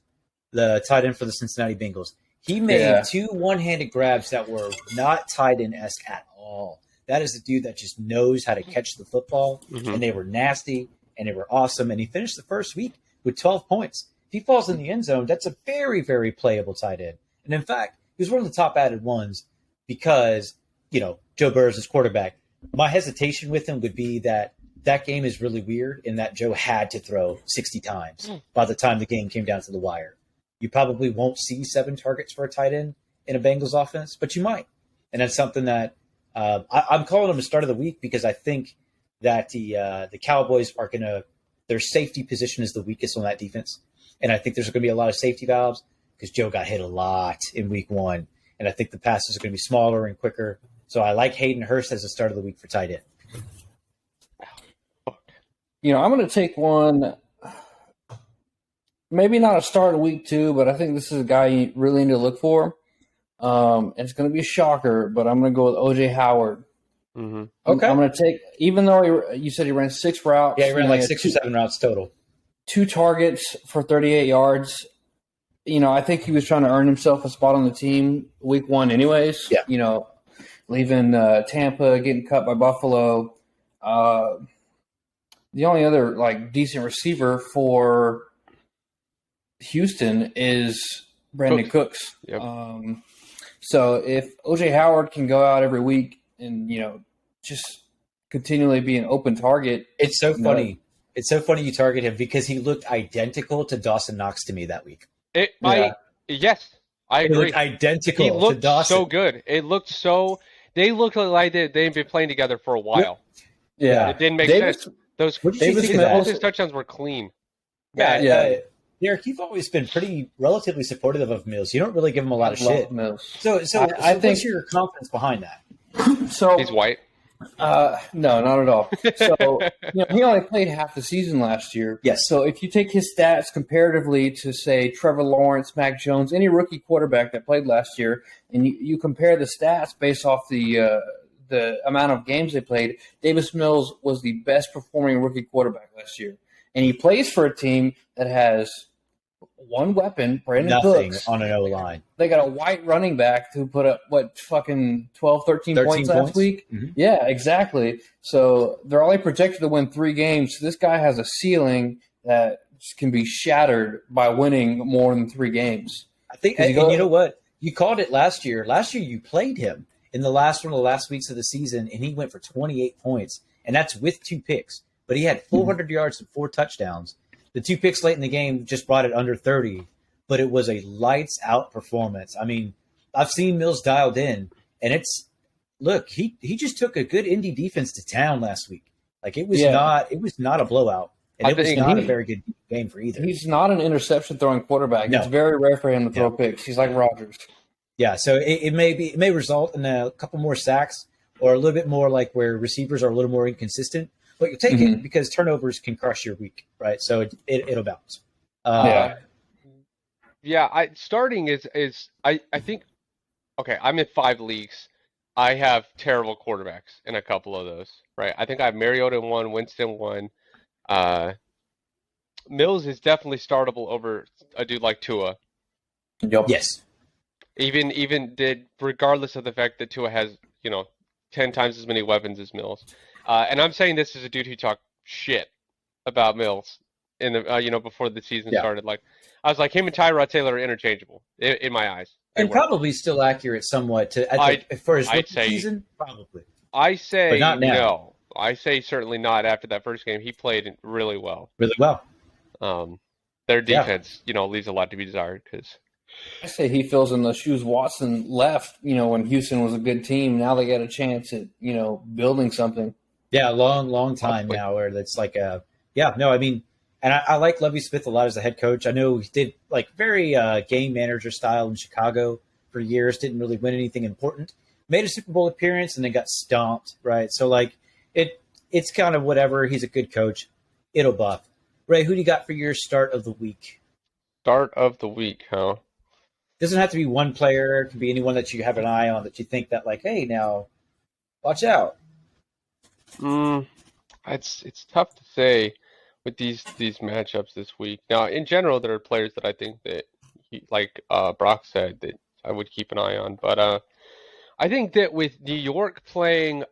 the tight end for the Cincinnati Bengals. He made 2 one-handed grabs that were not tight end-esque at all. That is a dude that just knows how to catch the football, and they were nasty, and they were awesome. And he finished the first week with 12 points. If he falls in the end zone, that's a very, very playable tight end. And in fact, he was one of the top added ones because, Joe Burrow is his quarterback. My hesitation with him would be that game is really weird in that Joe had to throw 60 times by the time the game came down to the wire. You probably won't see 7 targets for a tight end in a Bengals offense, but you might. And that's something that I'm calling them a start of the week because I think that the Cowboys are going to – their safety position is the weakest on that defense. And I think there's going to be a lot of safety valves because Joe got hit a lot in week 1. And I think the passes are going to be smaller and quicker. So I like Hayden Hurst as a start of the week for tight end. I'm going to take one, maybe not a start of week 2, but I think this is a guy you really need to look for. And it's going to be a shocker, but I'm going to go with O.J. Howard. Mm-hmm. Okay. I'm going to take, even though you said he ran 6 routes. Yeah, he ran like 6 or 7 routes total. 2 targets for 38 yards. I think he was trying to earn himself a spot on the team week 1 anyways. Yeah. Leaving Tampa, getting cut by Buffalo. The only other decent receiver for Houston is Brandon Cooks. Yep. So if O.J. Howard can go out every week and just continually be an open target, it's so funny. It's so funny you target him because he looked identical to Dawson Knox to me that week. Yes, I agree. He looked identical he looked to Dawson. So good. It looked so. They looked like they've been playing together for a while. Yeah, it didn't make sense. Those his touchdowns were clean. Yeah. Derek, you've always been pretty relatively supportive of Mills. You don't really give him a lot of shit. Mills. So I think what's your confidence behind that? So he's white. No, not at all. So he only played half the season last year. Yes. So if you take his stats comparatively to say Trevor Lawrence, Mac Jones, any rookie quarterback that played last year, and you compare the stats based off the amount of games they played, Davis Mills was the best performing rookie quarterback last year, and he plays for a team that has one weapon, Brandon Cooks, on an O-line. They got a white running back who put up, 13 points last week? Mm-hmm. Yeah, exactly. So they're only projected to win 3 games. So this guy has a ceiling that can be shattered by winning more than 3 games. I think, and you know what? You called it last year. Last year you played him in the last one of the last weeks of the season, and he went for 28 points, and that's with 2 picks. But he had 400 yards and 4 touchdowns. The 2 picks late in the game just brought it under 30, but it was a lights-out performance. I mean, I've seen Mills dialed in, and he just took a good Indy defense to town last week. It was not a blowout, and it was not a very good game for either. He's not an interception-throwing quarterback. No. It's very rare for him to throw picks. He's like Rodgers. Yeah, so it may result in a couple more sacks or a little bit more like where receivers are a little more inconsistent. But you take it because turnovers can crush your week, right? So it'll bounce. Starting is I think okay. I'm in 5 leagues. I have terrible quarterbacks in a couple of those, right? I think I have Mariota in 1, Winston 1. Mills is definitely startable over a dude like Tua. Yep. Yes. Even regardless of the fact that Tua has 10 times as many weapons as Mills. And I'm saying this as a dude who talked shit about Mills in the before the season started. I was like, him and Tyrod Taylor are interchangeable in my eyes. And probably still accurate somewhat for his rookie season, probably. I say but not now. No. I say certainly not after that first game. He played really well. Really well. Their defense, leaves a lot to be desired because. I say he fills in the shoes Watson left, when Houston was a good team. Now they got a chance at, building something. Yeah, long time now where it's and I like Lovie Smith a lot as a head coach. I know he did very game manager style in Chicago for years, didn't really win anything important. Made a Super Bowl appearance and then got stomped, right? So it's kind of whatever. He's a good coach. It'll buff. Ray, who do you got for your start of the week? Start of the week, huh? Doesn't have to be one player. It can be anyone that you have an eye on that you think that hey, now watch out. It's tough to say with these matchups this week. Now, in general, there are players that I think that, Brock said, that I would keep an eye on. But I think that with New York playing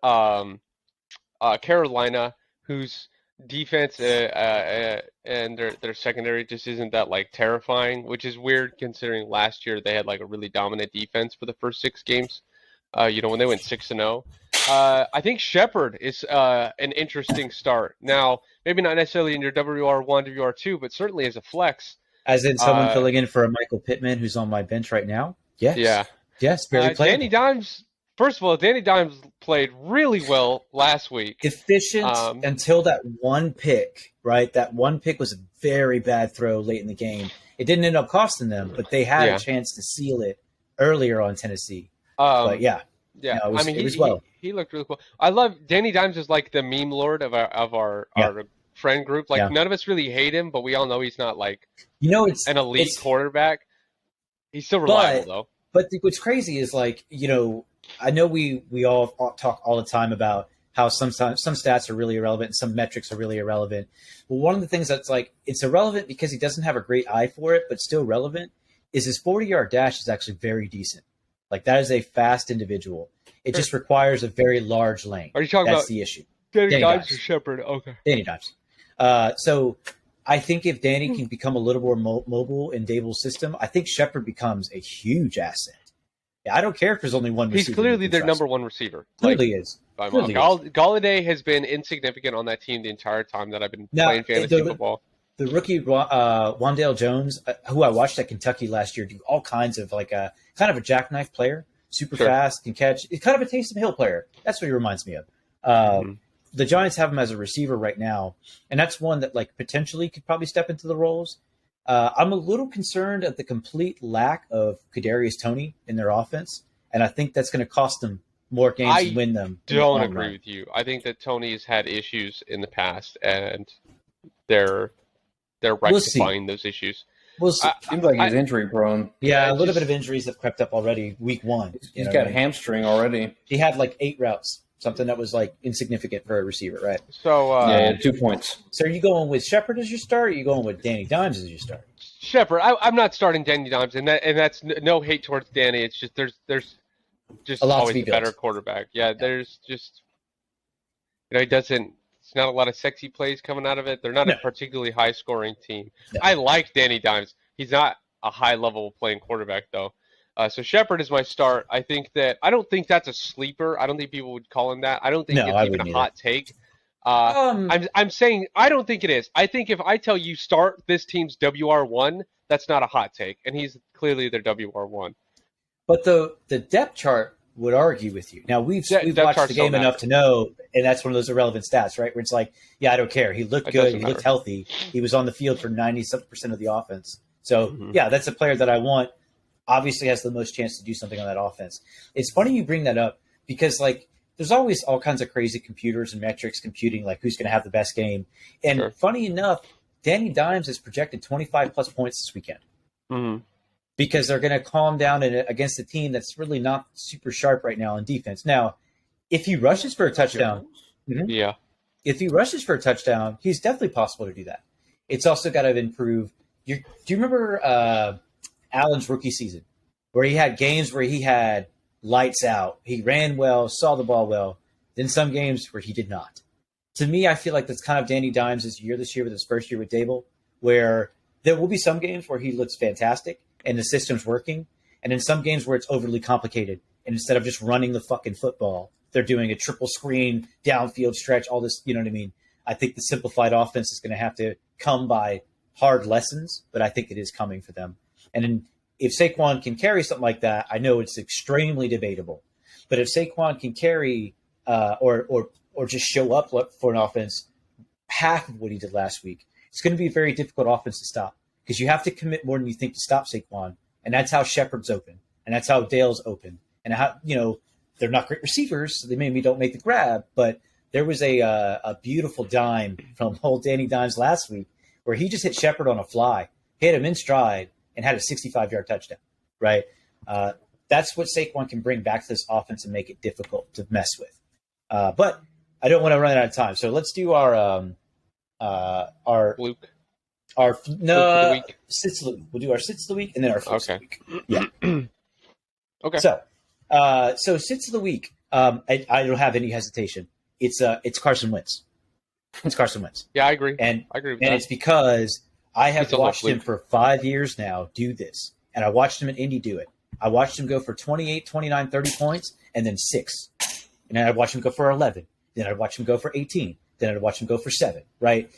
Carolina, whose defense and their secondary just isn't that terrifying, which is weird considering last year they had a really dominant defense for the first 6 games. When they went 6-0. I think Shepard is an interesting start. Now, maybe not necessarily in your WR1, WR2, but certainly as a flex. As in someone filling in for a Michael Pittman who's on my bench right now? Yes. Yeah. Yes, very playable. Danny Dimes. First of all, Danny Dimes played really well last week. Efficient until that one pick, right? That one pick was a very bad throw late in the game. It didn't end up costing them, but they had a chance to seal it earlier on Tennessee. But yeah. Yeah, No, I mean, he looked really cool. I love Danny Dimes is like the meme lord of our friend group. Like none of us really hate him, but we all know he's not like it's an elite quarterback. He's still reliable though. But what's crazy is like I know we all talk all the time about how sometimes some stats are really irrelevant and some metrics are really irrelevant. Well, one of the things that's like it's irrelevant because he doesn't have a great eye for it, but still relevant, is his 40-yard dash is actually very decent. Like that is a fast individual. It just requires a very large lane. Are you talking That's about the issue? Danny Dimes or Shepard? Okay. Danny Dimes. So I think if Danny can become a little more mobile in Dable's system, I think Shepard becomes a huge asset. Yeah, I don't care if there's only one receiver. He's clearly their number one receiver. Clearly is. Galladay has been insignificant on that team the entire time that I've been playing fantasy football. The rookie Wandale Jones, who I watched at Kentucky last year, do all kinds of like a kind of a jackknife player, super fast, can catch. It's kind of a Taysom Hill player. That's what he reminds me of. The Giants have him as a receiver right now, and that's one that like potentially could probably step into the roles. I'm a little concerned at the complete lack of Kadarius Toney in their offense, and I think that's going to cost them more games and win them. Don't agree with you. I think that Toney's had issues in the past, and they're rectifying those issues. We'll see. Seems like he's injury prone. Yeah, a little bit of injuries have crept up already. Week 1, he's got a hamstring already. He had like 8 routes, something that was like insignificant for a receiver, right? So 2 points. So are you going with Shepard as your start, or are you going with Danny Dimes as your start? Shepard. I'm not starting Danny Dimes, and that's no hate towards Danny. It's just there's just always a better quarterback. Yeah, there's just he doesn't. It's not a lot of sexy plays coming out of it. They're not a particularly high-scoring team. No. I like Danny Dimes. He's not a high-level playing quarterback, though. So Shepard is my start. I don't think that's a sleeper. I don't think people would call him that. I don't think it's even a hot take. I'm saying I don't think it is. I think if I tell you start this team's WR1, that's not a hot take, and he's clearly their WR1. But the depth chart would argue with you. Now we've watched the game enough to know, and that's one of those irrelevant stats, right? Where it's like, yeah, I don't care. He looked good. He looked healthy. He was on the field for 97% of the offense. So yeah, that's a player that I want. Obviously has the most chance to do something on that offense. It's funny you bring that up because like there's always all kinds of crazy computers and metrics computing like who's going to have the best game. And funny enough, Danny Dimes is projected 25 plus points this weekend. Mm-hmm. Because they're going to calm down against a team that's really not super sharp right now on defense. Now, if he rushes for a touchdown, if he rushes for a touchdown, he's definitely possible to do that. It's also got to improve. Do you remember Allen's rookie season where he had games where he had lights out, he ran well, saw the ball well, then some games where he did not? To me, I feel like that's kind of Danny Dimes' year this year with his first year with Dable, where there will be some games where he looks fantastic and the system's working, and in some games where it's overly complicated, and instead of just running the fucking football, they're doing a triple screen, downfield stretch, all this, you know what I mean? I think the simplified offense is going to have to come by hard lessons, but I think it is coming for them. And if Saquon can carry something like that, I know it's extremely debatable, but if Saquon can carry or just show up for an offense half of what he did last week, it's going to be a very difficult offense to stop. Because you have to commit more than you think to stop Saquon, and that's how Shepard's open, and that's how Dale's open, and how they're not great receivers, so they maybe don't make the grab. But there was a beautiful dime from old Danny Dimes last week where he just hit Shepard on a fly, hit him in stride, and had a 65-yard touchdown. Right, that's what Saquon can bring back to this offense and make it difficult to mess with. But I don't want to run out of time, so let's do our Luke. Sits of the week. We'll do our sits of the week and then our flips of the week. Yeah. Okay. So sits of the week. I don't have any hesitation. It's Carson Wentz. It's Carson Wentz. Yeah, I agree. And I agree with that. And it's because I have watched him for 5 years now do this, and I watched him in Indy do it. I watched him go for 28, 29, 30 points, and then 6. And then I'd watch him go for 11. Then I'd watch him go for 18. Then I'd watch him go for 7. Right.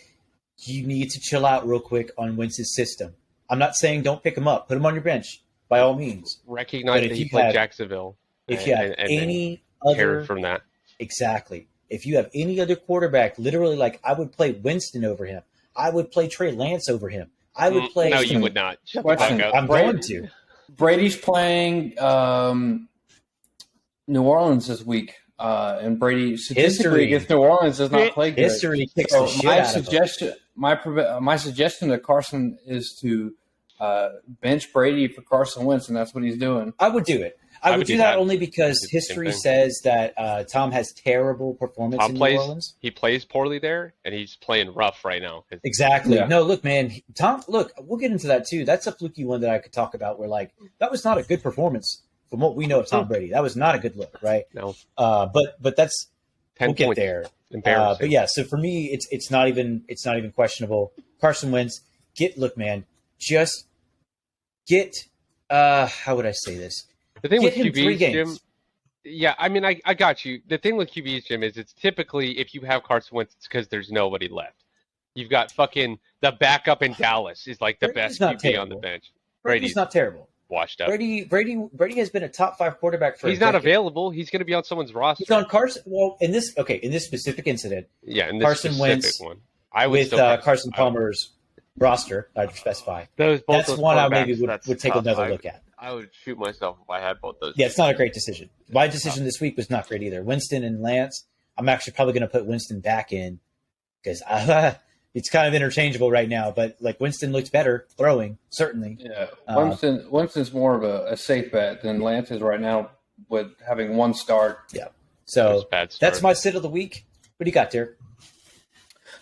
You need to chill out real quick on Wentz's system. I'm not saying don't pick him up. Put him on your bench. by all means. Recognize But that if he you played have- Jacksonville. If you have any other cared from that. exactly, if you have any other quarterback, literally, like I would play Winston over him. I would play Trey Lance over him. I would play. No, you would not. Shut the Question. fuck up. I'm going to. Brady's playing New Orleans this week, and Brady statistically History. against New Orleans does not play good. History kicks So the shit my out of him. suggestion, my suggestion to Carson is to bench Brady for Carson Wentz, and that's what he's doing. I would do it. I would do that only because do the same history thing. says that Tom has terrible performance Tom in plays. New Orleans. He plays poorly there, and he's playing rough right now. Exactly. Yeah. No, look, man, Tom. Look, we'll get into that too. That's a fluky one that I could talk about. Where like that was not a good performance from what we know of Tom Brady. That was not a good look, right? No, But that's 10 we'll get points. there. Embarrassing. But yeah, so for me, it's not even questionable. Carson Wentz, look, man, just get. How would I say this? The thing with Get him 3 QBs, games. Jim. Yeah, I mean, I got you. The thing with QBs, Jim, is it's typically if you have Carson Wentz, it's because there's nobody left. You've got fucking the backup in Dallas is like the Brady's best not QB on the terrible. bench. Brady's Brady's not terrible. washed up. Brady has been a top 5 quarterback for. He's a not decade. available. He's going to be on someone's roster. He's on Carson. Well, in this specific incident, Yeah, in this Carson specific Wentz one, I would with still pick- Carson I would- Palmer's roster, I'd specify. Both That's those one I quarterbacks, maybe that's would take tough. another look at. I would shoot myself if I had both those. Yeah, it's not a great decision. My decision this week was not great either. Winston and Lance. I'm actually probably going to put Winston back in because it's kind of interchangeable right now. But like Winston looks better throwing, certainly. Yeah, Winston's more of a safe bet than Lance is right now with having one start. So Bad start. that's my sit of the week. What do you got, Derek?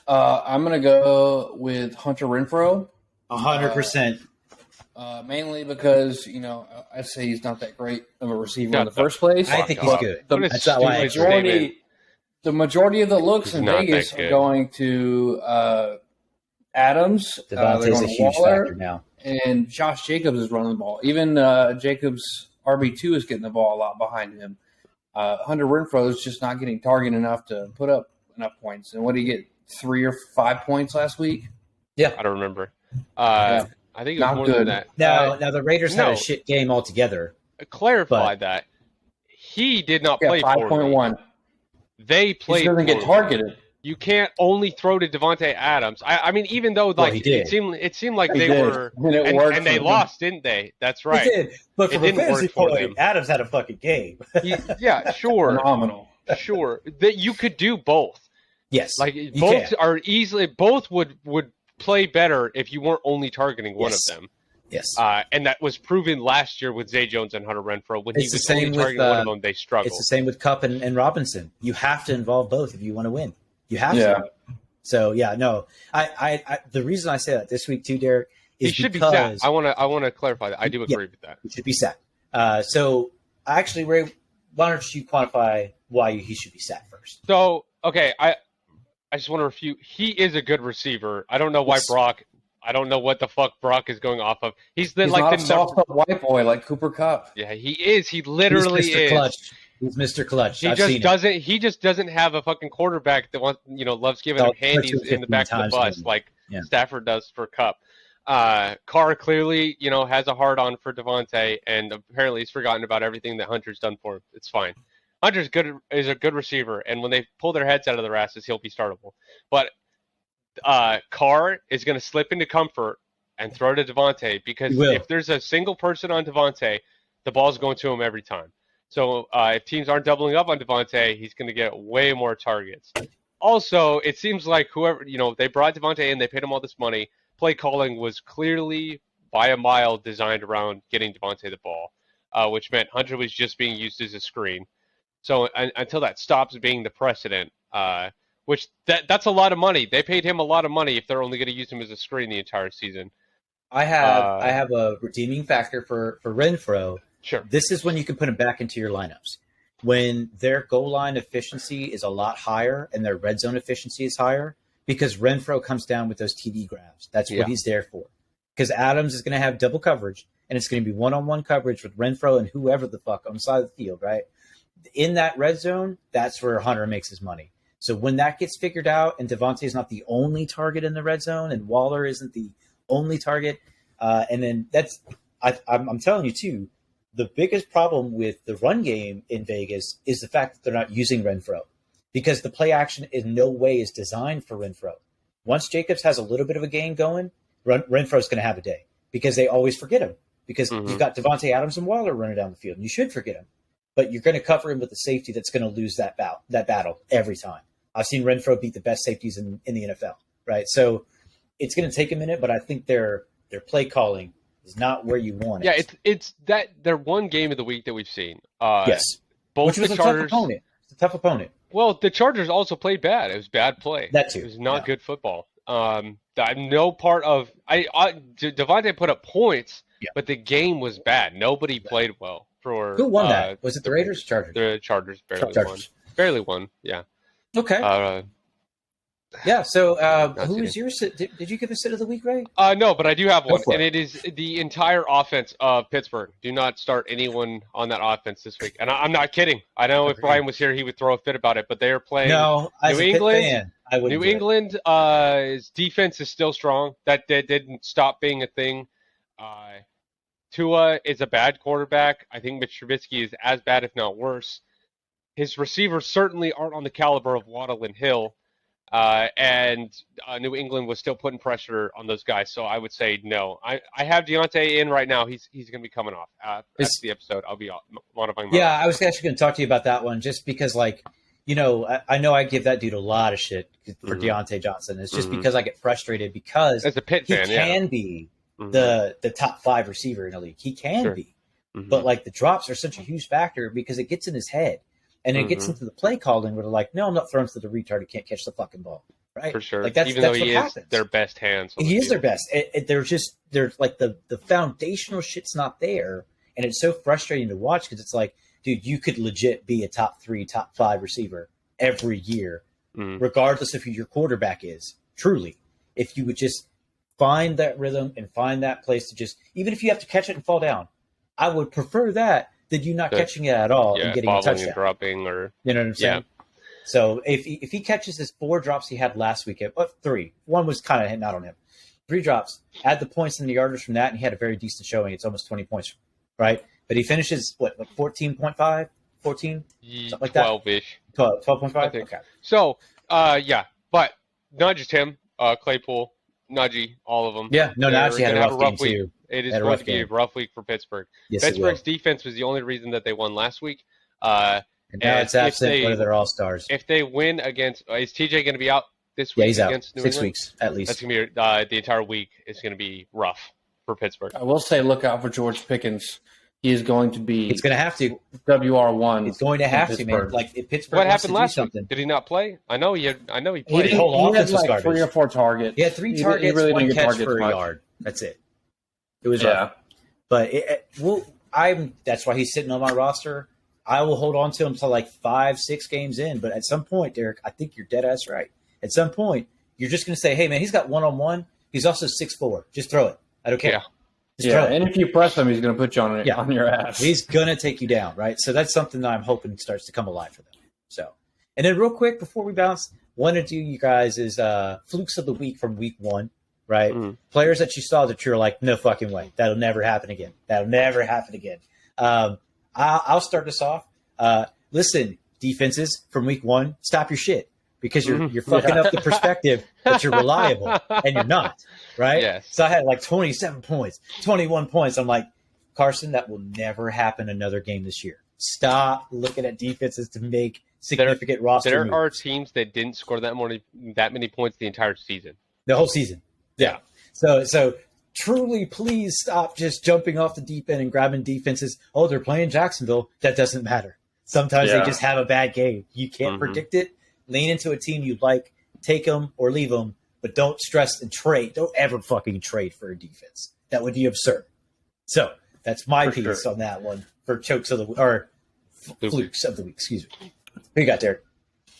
I'm going to go with Hunter Renfro. 100%. Mainly because, I'd say he's not that great of a receiver in the Shut the first place. I think he's Fuck. good. What a That's not why I stupid agree. statement. The majority of the looks He's in not Vegas that are good. going to Adams. They're Devontae's going a to huge Waller, factor now. and Josh Jacobs is running the ball. Even Jacobs RB2 is getting the ball a lot behind him. Hunter Renfro is just not getting targeted enough to put up enough points. And what did he get? 3 or 5 points last week? I don't remember. Yeah. I think it was Not more good. than that. Now the Raiders had no. a shit game altogether. Clarify But- that he did not Yeah, play poorly. 5.1. They He played. doesn't get poorly. targeted. You can't only throw to Devontae Adams. I mean, even though like he did. it seemed like He they did. were, And it worked and they for him. lost, didn't they? That's He right. did, but It from a didn't fantasy work for point, them. Adams had a fucking game. Yeah, sure, Phenomenal. sure. That you could do both. Yes, Like you both can. are easily. Both would play better if you weren't only targeting one Yes. of them. Yes, And that was proven last year with Zay Jones and Hunter Renfro. When he It's the was same only with, targeting one of them, they struggled. it's the same with Cup and Robinson. You have to involve both if you want to win. You have Yeah. to. So yeah, no. I the reason I say that this week too, Derek, He is should be because sat. I want to clarify that. I do agree with that. he should be sat. So actually, Ray, why don't you quantify why he should be sat first? So okay, I just want to refute. He is a good receiver. I don't know why Yes. Brock. I don't know what the fuck Brock is going off of. He's He's like not a the soft white boy like Cooper Cup. Yeah, he is. He literally He's Mr. is. Clutch. He's Mr. Clutch. He I've just seen it. doesn't. He just doesn't have a fucking quarterback that wants, loves giving Oh, him handies touch him in the back of the 15 bus times, like yeah. Stafford does for Cup. Carr clearly, has a hard on for Devontae, and apparently he's forgotten about everything that Hunter's done for him. It's fine. Hunter's is a good receiver, and when they pull their heads out of their asses, he'll be startable. But Carr is going to slip into comfort and throw to Devontae because He will. if there's a single person on Devontae, the ball's going to him every time. So if teams aren't doubling up on Devontae, he's going to get way more targets. Also, it seems like whoever, they brought Devontae in, they paid him all this money. Play calling was clearly by a mile designed around getting Devontae the ball, which meant Hunter was just being used as a screen. So until that stops being the precedent, which that's a lot of money. They paid him a lot of money if they're only going to use him as a screen the entire season. I have a redeeming factor for Renfro. Sure. This is when you can put him back into your lineups. When their goal line efficiency is a lot higher and their red zone efficiency is higher, because Renfro comes down with those TD grabs. That's what he's there for. Because Adams is going to have double coverage, and it's going to be one-on-one coverage with Renfro and whoever the fuck on the side of the field, right? In that red zone, that's where Hunter makes his money. So when that gets figured out and Devontae is not the only target in the red zone and Waller isn't the only target, and then I'm telling you too, the biggest problem with the run game in Vegas is the fact that they're not using Renfro, because the play action in no way is designed for Renfro. Once Jacobs has a little bit of a game going, Renfro's going to have a day because they always forget him, because you've got Devontae Adams and Waller running down the field, and you should forget him. But you're going to cover him with a safety that's going to lose that battle every time. I've seen Renfro beat the best safeties in the NFL, right? So it's going to take a minute, but I think their play calling is not where you want it. Yeah, it's that their one game of the week that we've seen. Yes, both which was the a Chargers. tough opponent. It's a tough opponent. Well, the Chargers also played bad. It was bad play. That too. It was not Yeah. good football. I'm no part of. Devontae put up points, Yeah. but the game was bad. Nobody played well. For Who won that? Was it the Raiders or Chargers? The Chargers barely won. Chargers. Barely won. Yeah. Okay. Yeah. So, who kidding. is your sit? Did you give a sit of the week, Ray? No, but I do have Go one, for and it is the entire offense of Pittsburgh. Do not start anyone on that offense this week. And I'm not kidding. I know if Agreed. Brian was here, he would throw a fit about it, but they are playing. No, as New a Pitt England- fan, I wouldn't. New do it. England, his defense is still strong. That didn't stop being a thing. Tua is a bad quarterback. I think Mitch Trubisky is as bad, if not worse. His receivers certainly aren't on the caliber of Waddle and Hill. And New England was still putting pressure on those guys. So I would say no. I have Deontay in right now. He's going to be coming off after the episode. I'll be modifying. Yeah, I was actually going to talk to you about that one, just because, like, you know, I know I give that dude a lot of shit for Deontay Johnson. It's just because I get frustrated because as a Pitt he fan, can be the top 5 receiver in the league. He can be. But, like, the drops are such a huge factor because it gets in his head. And it gets into the play calling where they're like, no, I'm not throwing to the retard who can't catch the fucking ball. Right? For sure. Like, that's, even that's though what he happens. is their best hands. on the He is their field. best. They're like the foundational shit's not there. And it's so frustrating to watch because it's like, dude, you could legit be a top 3, top 5 receiver every year, regardless of who your quarterback is. Truly. If you would just find that rhythm and find that place to just, even if you have to catch it and fall down, I would prefer that than you not catching it at all and getting a bobbling touchdown. and dropping, or You know what I'm saying? So if he catches his 4 drops he had last week, 3, one was kind of not on him. 3 drops, add the points and the yardage from that, and he had a very decent showing. It's almost 20 points, right? But he finishes, what 14.5, 14? Something like that? 12-ish. 12.5? I think. Okay. So, but not just him, Claypool, Najee, all of them. Yeah, no, They're Najee had gonna a have rough game week. too. It is Had a going rough to be a game. rough week for Pittsburgh. Yes, it will. Pittsburgh's defense was the only reason that they won last week. And now and it's absent if they- one of their all-stars. If they win against, is TJ going to be out this week Yeah, he's out. against New 6 England? weeks at least. That's going to be the entire week is going to be rough for Pittsburgh. I will say, look out for George Pickens. He is going to be It's going to have to. WR1. It's going to have to, man. Pittsburgh. Like, if Pittsburgh What wants happened to do last something. week? Did he not play? I know he He, played. The whole he had offense was like garbage. 3 or 4 targets. He had 3 He targets, really 1 didn't get catch targets for a much. yard. That's it. It was rough. But that's why he's sitting on my roster. I will hold on to him until like 5-6 games in. But at some point, Derek, I think you're dead ass right. At some point, you're just going to say, hey, man, he's got 1-on-1. He's also 6'4". Just throw it. I don't care. Yeah. Just Yeah, throw it. and if you press him, he's going to put you on your ass. He's going to take you down, right? So that's something that I'm hoping starts to come alive for them. So, and then real quick before we bounce, want to do you guys is flukes of the week from week 1, right? Players that you saw that you're like, no fucking way. That'll never happen again. That'll never happen again. I'll start this off. Listen, defenses from week 1, stop your shit because you're fucking up the perspective that you're reliable and you're not, right? Yes. So I had like 27 points, 21 points. I'm like, Carson, that will never happen another game this year. Stop looking at defenses to make significant roster There moves. are teams that didn't score that many points the entire season. The whole season. Yeah. So truly, please stop just jumping off the deep end and grabbing defenses. Oh, they're playing Jacksonville. That doesn't matter. Sometimes they just have a bad game. You can't predict it. Lean into a team you like. Take them or leave them, but don't stress and trade. Don't ever fucking trade for a defense. That would be absurd. So that's my piece on that one for chokes of the or flukes of the week. Excuse me. Who you got, Derek?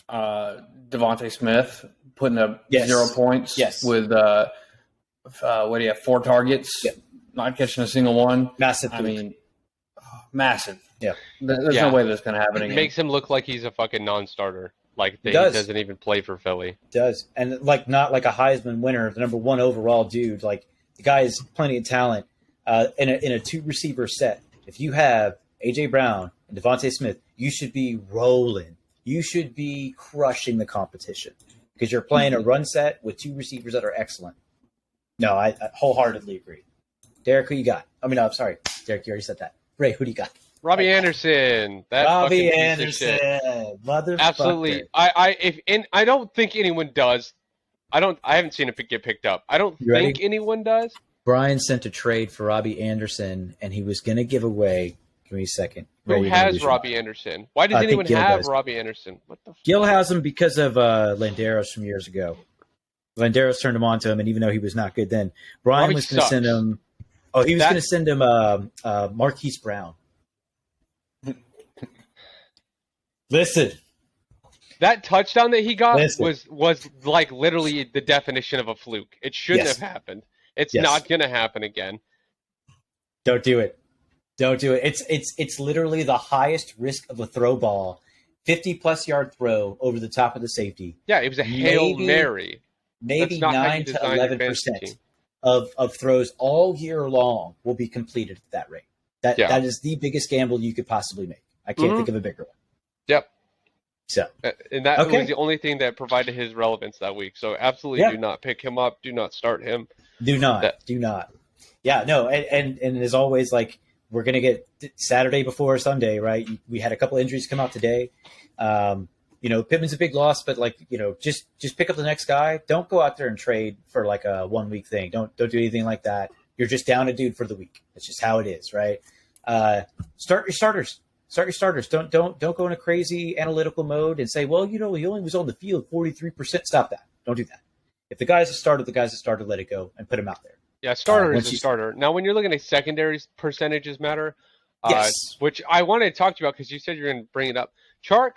Devontae Smith putting up Yes. 0 points with what do you have? 4 targets, not catching a single one. Massive. I mean, massive. Yeah. There's no way that's going to happen It again. makes him look like he's a fucking non-starter. Like he does. doesn't even play for Philly. Does. And like not like a Heisman winner, the number 1 overall dude. Like the guy has plenty of talent. in a two receiver set, if you have AJ Brown and Devontae Smith, you should be rolling. You should be crushing the competition because you're playing a run set with two receivers that are excellent. No, I wholeheartedly agree. Derek, who you got? I mean, no, I'm sorry, Derek, you already said that. Ray, who do you got? Robbie Anderson. That Robbie fucking piece of shit. Anderson, motherfucker. Absolutely. I don't think anyone does. I haven't seen it get picked up. I don't You ready? think anyone does. Brian sent a trade for Robbie Anderson, and he was going to give away. Give me a second. Who Ray, you're gonna has lose your Robbie mind. Anderson? Why does I think anyone Gil have does. Robbie Anderson? What the? Gil has him because of Landeros from years ago. Landeros turned him on to him, and even though he was not good then, Brian Robbie was going to sucks. send him. Oh, he was That- going to send him Marquise Brown. Listen, That touchdown that he got Listen. was like literally the definition of a fluke. It shouldn't Yes. have happened. It's Yes. not going to happen again. don't do it. Don't do it. It's literally the highest risk of a throw ball, 50-plus yard throw over the top of the safety. Yeah, it was a Hail Maybe- Mary. Maybe That's not how you 9 to design your fantasy 11% team. of throws all year long will be completed at that rate. Yeah. That is the biggest gamble you could possibly make. I can't Mhm. think of a bigger one. Yep. So And that Okay. was the only thing that provided his relevance that week. So absolutely Yeah. do not pick him up. Do not start him. do not, That- do not. Yeah, no, and as always, like we're gonna get Saturday before Sunday, right? We had a couple injuries come out today. Pittman's a big loss, but just pick up the next guy. Don't go out there and trade for like a 1 week thing. Don't do anything like that. You're just down a dude for the week. That's just how it is, right? Start your starters. Start your starters. Don't go in a crazy analytical mode and say, well, he only was on the field 43%. Stop that. Don't do that. If the guy's a starter, let it go and put him out there. Yeah, starter once is a you- starter. Now, when you're looking at secondaries, percentages matter. Yes. Which I wanted to talk to you about because you said you're going to bring it up. Chark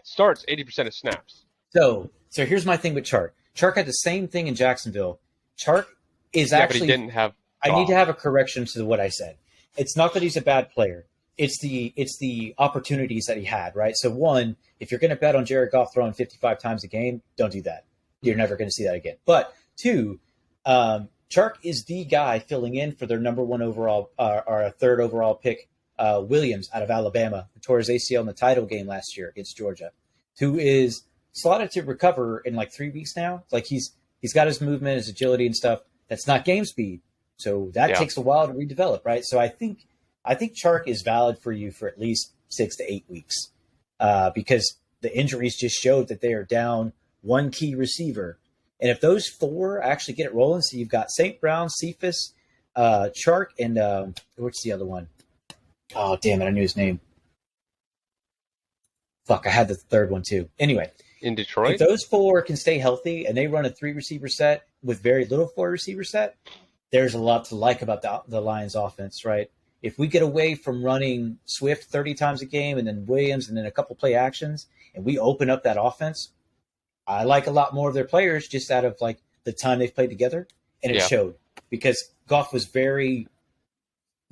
starts 80% of snaps. So here's my thing with Chark. Chark had the same thing in Jacksonville. Chark is Yeah, actually. but he didn't have. I need to have a correction to what I said. It's not that he's a bad player. It's the opportunities that he had, right? So one, if you're going to bet on Jared Goff throwing 55 times a game, don't do that. You're never going to see that again. But two, Chark is the guy filling in for their number one overall or a third overall pick, Williams out of Alabama, who tore his ACL in the title game last year against Georgia, who is slotted to recover in like 3 weeks now. Like he's got his movement, his agility and stuff. That's not game speed. So that takes a while to redevelop, right? So I think Chark is valid for you for at least 6 to 8 weeks because the injuries just showed that they are down one key receiver. And if those four actually get it rolling, so you've got St. Brown, Cephas, Chark, and what's the other one? Oh, damn it, I knew his name. Fuck, I had the third one too. Anyway, In Detroit? if those four can stay healthy and they run a 3-receiver set with very little 4-receiver set, there's a lot to like about the Lions offense, right? If we get away from running Swift 30 times a game and then Williams and then a couple play actions and we open up that offense, I like a lot more of their players just out of like the time they've played together. And it showed because Goff was very,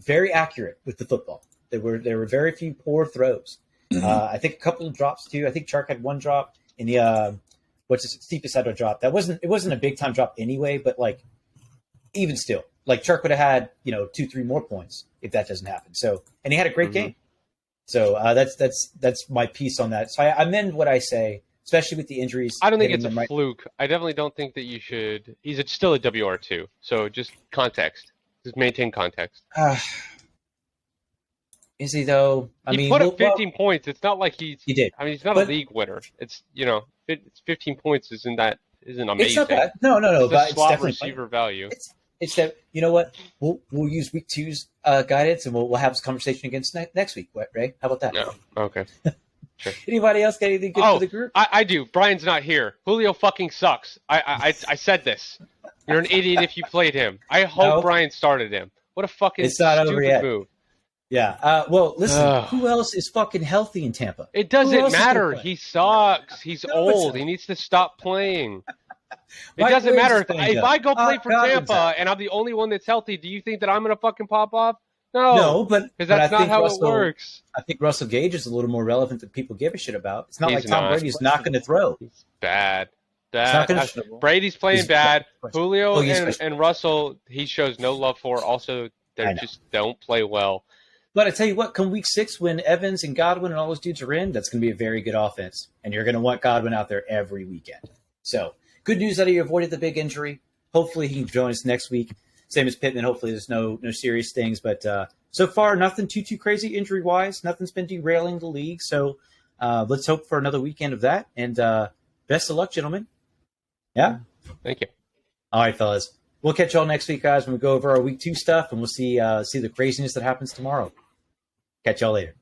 very accurate with the football. There were very few poor throws. I think a couple of drops too. I think Chark had one drop in the Cephas had a drop. It wasn't a big time drop anyway, but like even still, like Chark would have had 2-3 more points if that doesn't happen. So and he had a great game. So that's my piece on that. So I amend what I say, especially with the injuries. I don't think it's hitting a them fluke. I definitely don't think that you should. He's still a WR2. So just context. Just maintain context. Is he though? He put up 15 points. It's not like he did. I mean, he's not But- a league winner. It's 15 points isn't amazing. It's not bad. No, It's but a it's slot definitely receiver value. It's that you know what we'll use week 2's guidance and we'll have this conversation against next week. What, Ray? How about that? No. Okay. Anybody else got anything good for the group? I do. Brian's not here. Julio fucking sucks. I said this. You're an idiot if you played him. I hope No. Brian started him. What a fucking It's not over stupid yet. move. Yeah. Well, listen. Ugh. Who else is fucking healthy in Tampa? It Who doesn't else is matter. gonna play? He sucks. He's No, it's old. not. He needs to stop playing. It Mike doesn't Williams matter. is banged If up. I go play for Godwin's Tampa out. and I'm the only one that's healthy, do you think that I'm going to fucking pop off? No. No, but Because but that's I not think how Russell, it works. I think Russell Gage is a little more relevant than people give a shit about. It's not He's like Tom not. Brady's not going to throw. He's bad. not gonna- Brady's playing He's bad. bad. Julio Oh, he's questionable. and Russell, he shows no love for. Also, They just don't play well. But I tell you what, come week 6, when Evans and Godwin and all those dudes are in, that's going to be a very good offense. And you're going to want Godwin out there every weekend. So good news that he avoided the big injury. Hopefully he can join us next week. Same as Pittman. Hopefully there's no serious things. But so far, nothing too crazy injury-wise. Nothing's been derailing the league. So let's hope for another weekend of that. And best of luck, gentlemen. Yeah? Thank you. All right, fellas. We'll catch y'all next week, guys, when we go over our week 2 stuff. And we'll see the craziness that happens tomorrow. Catch y'all later.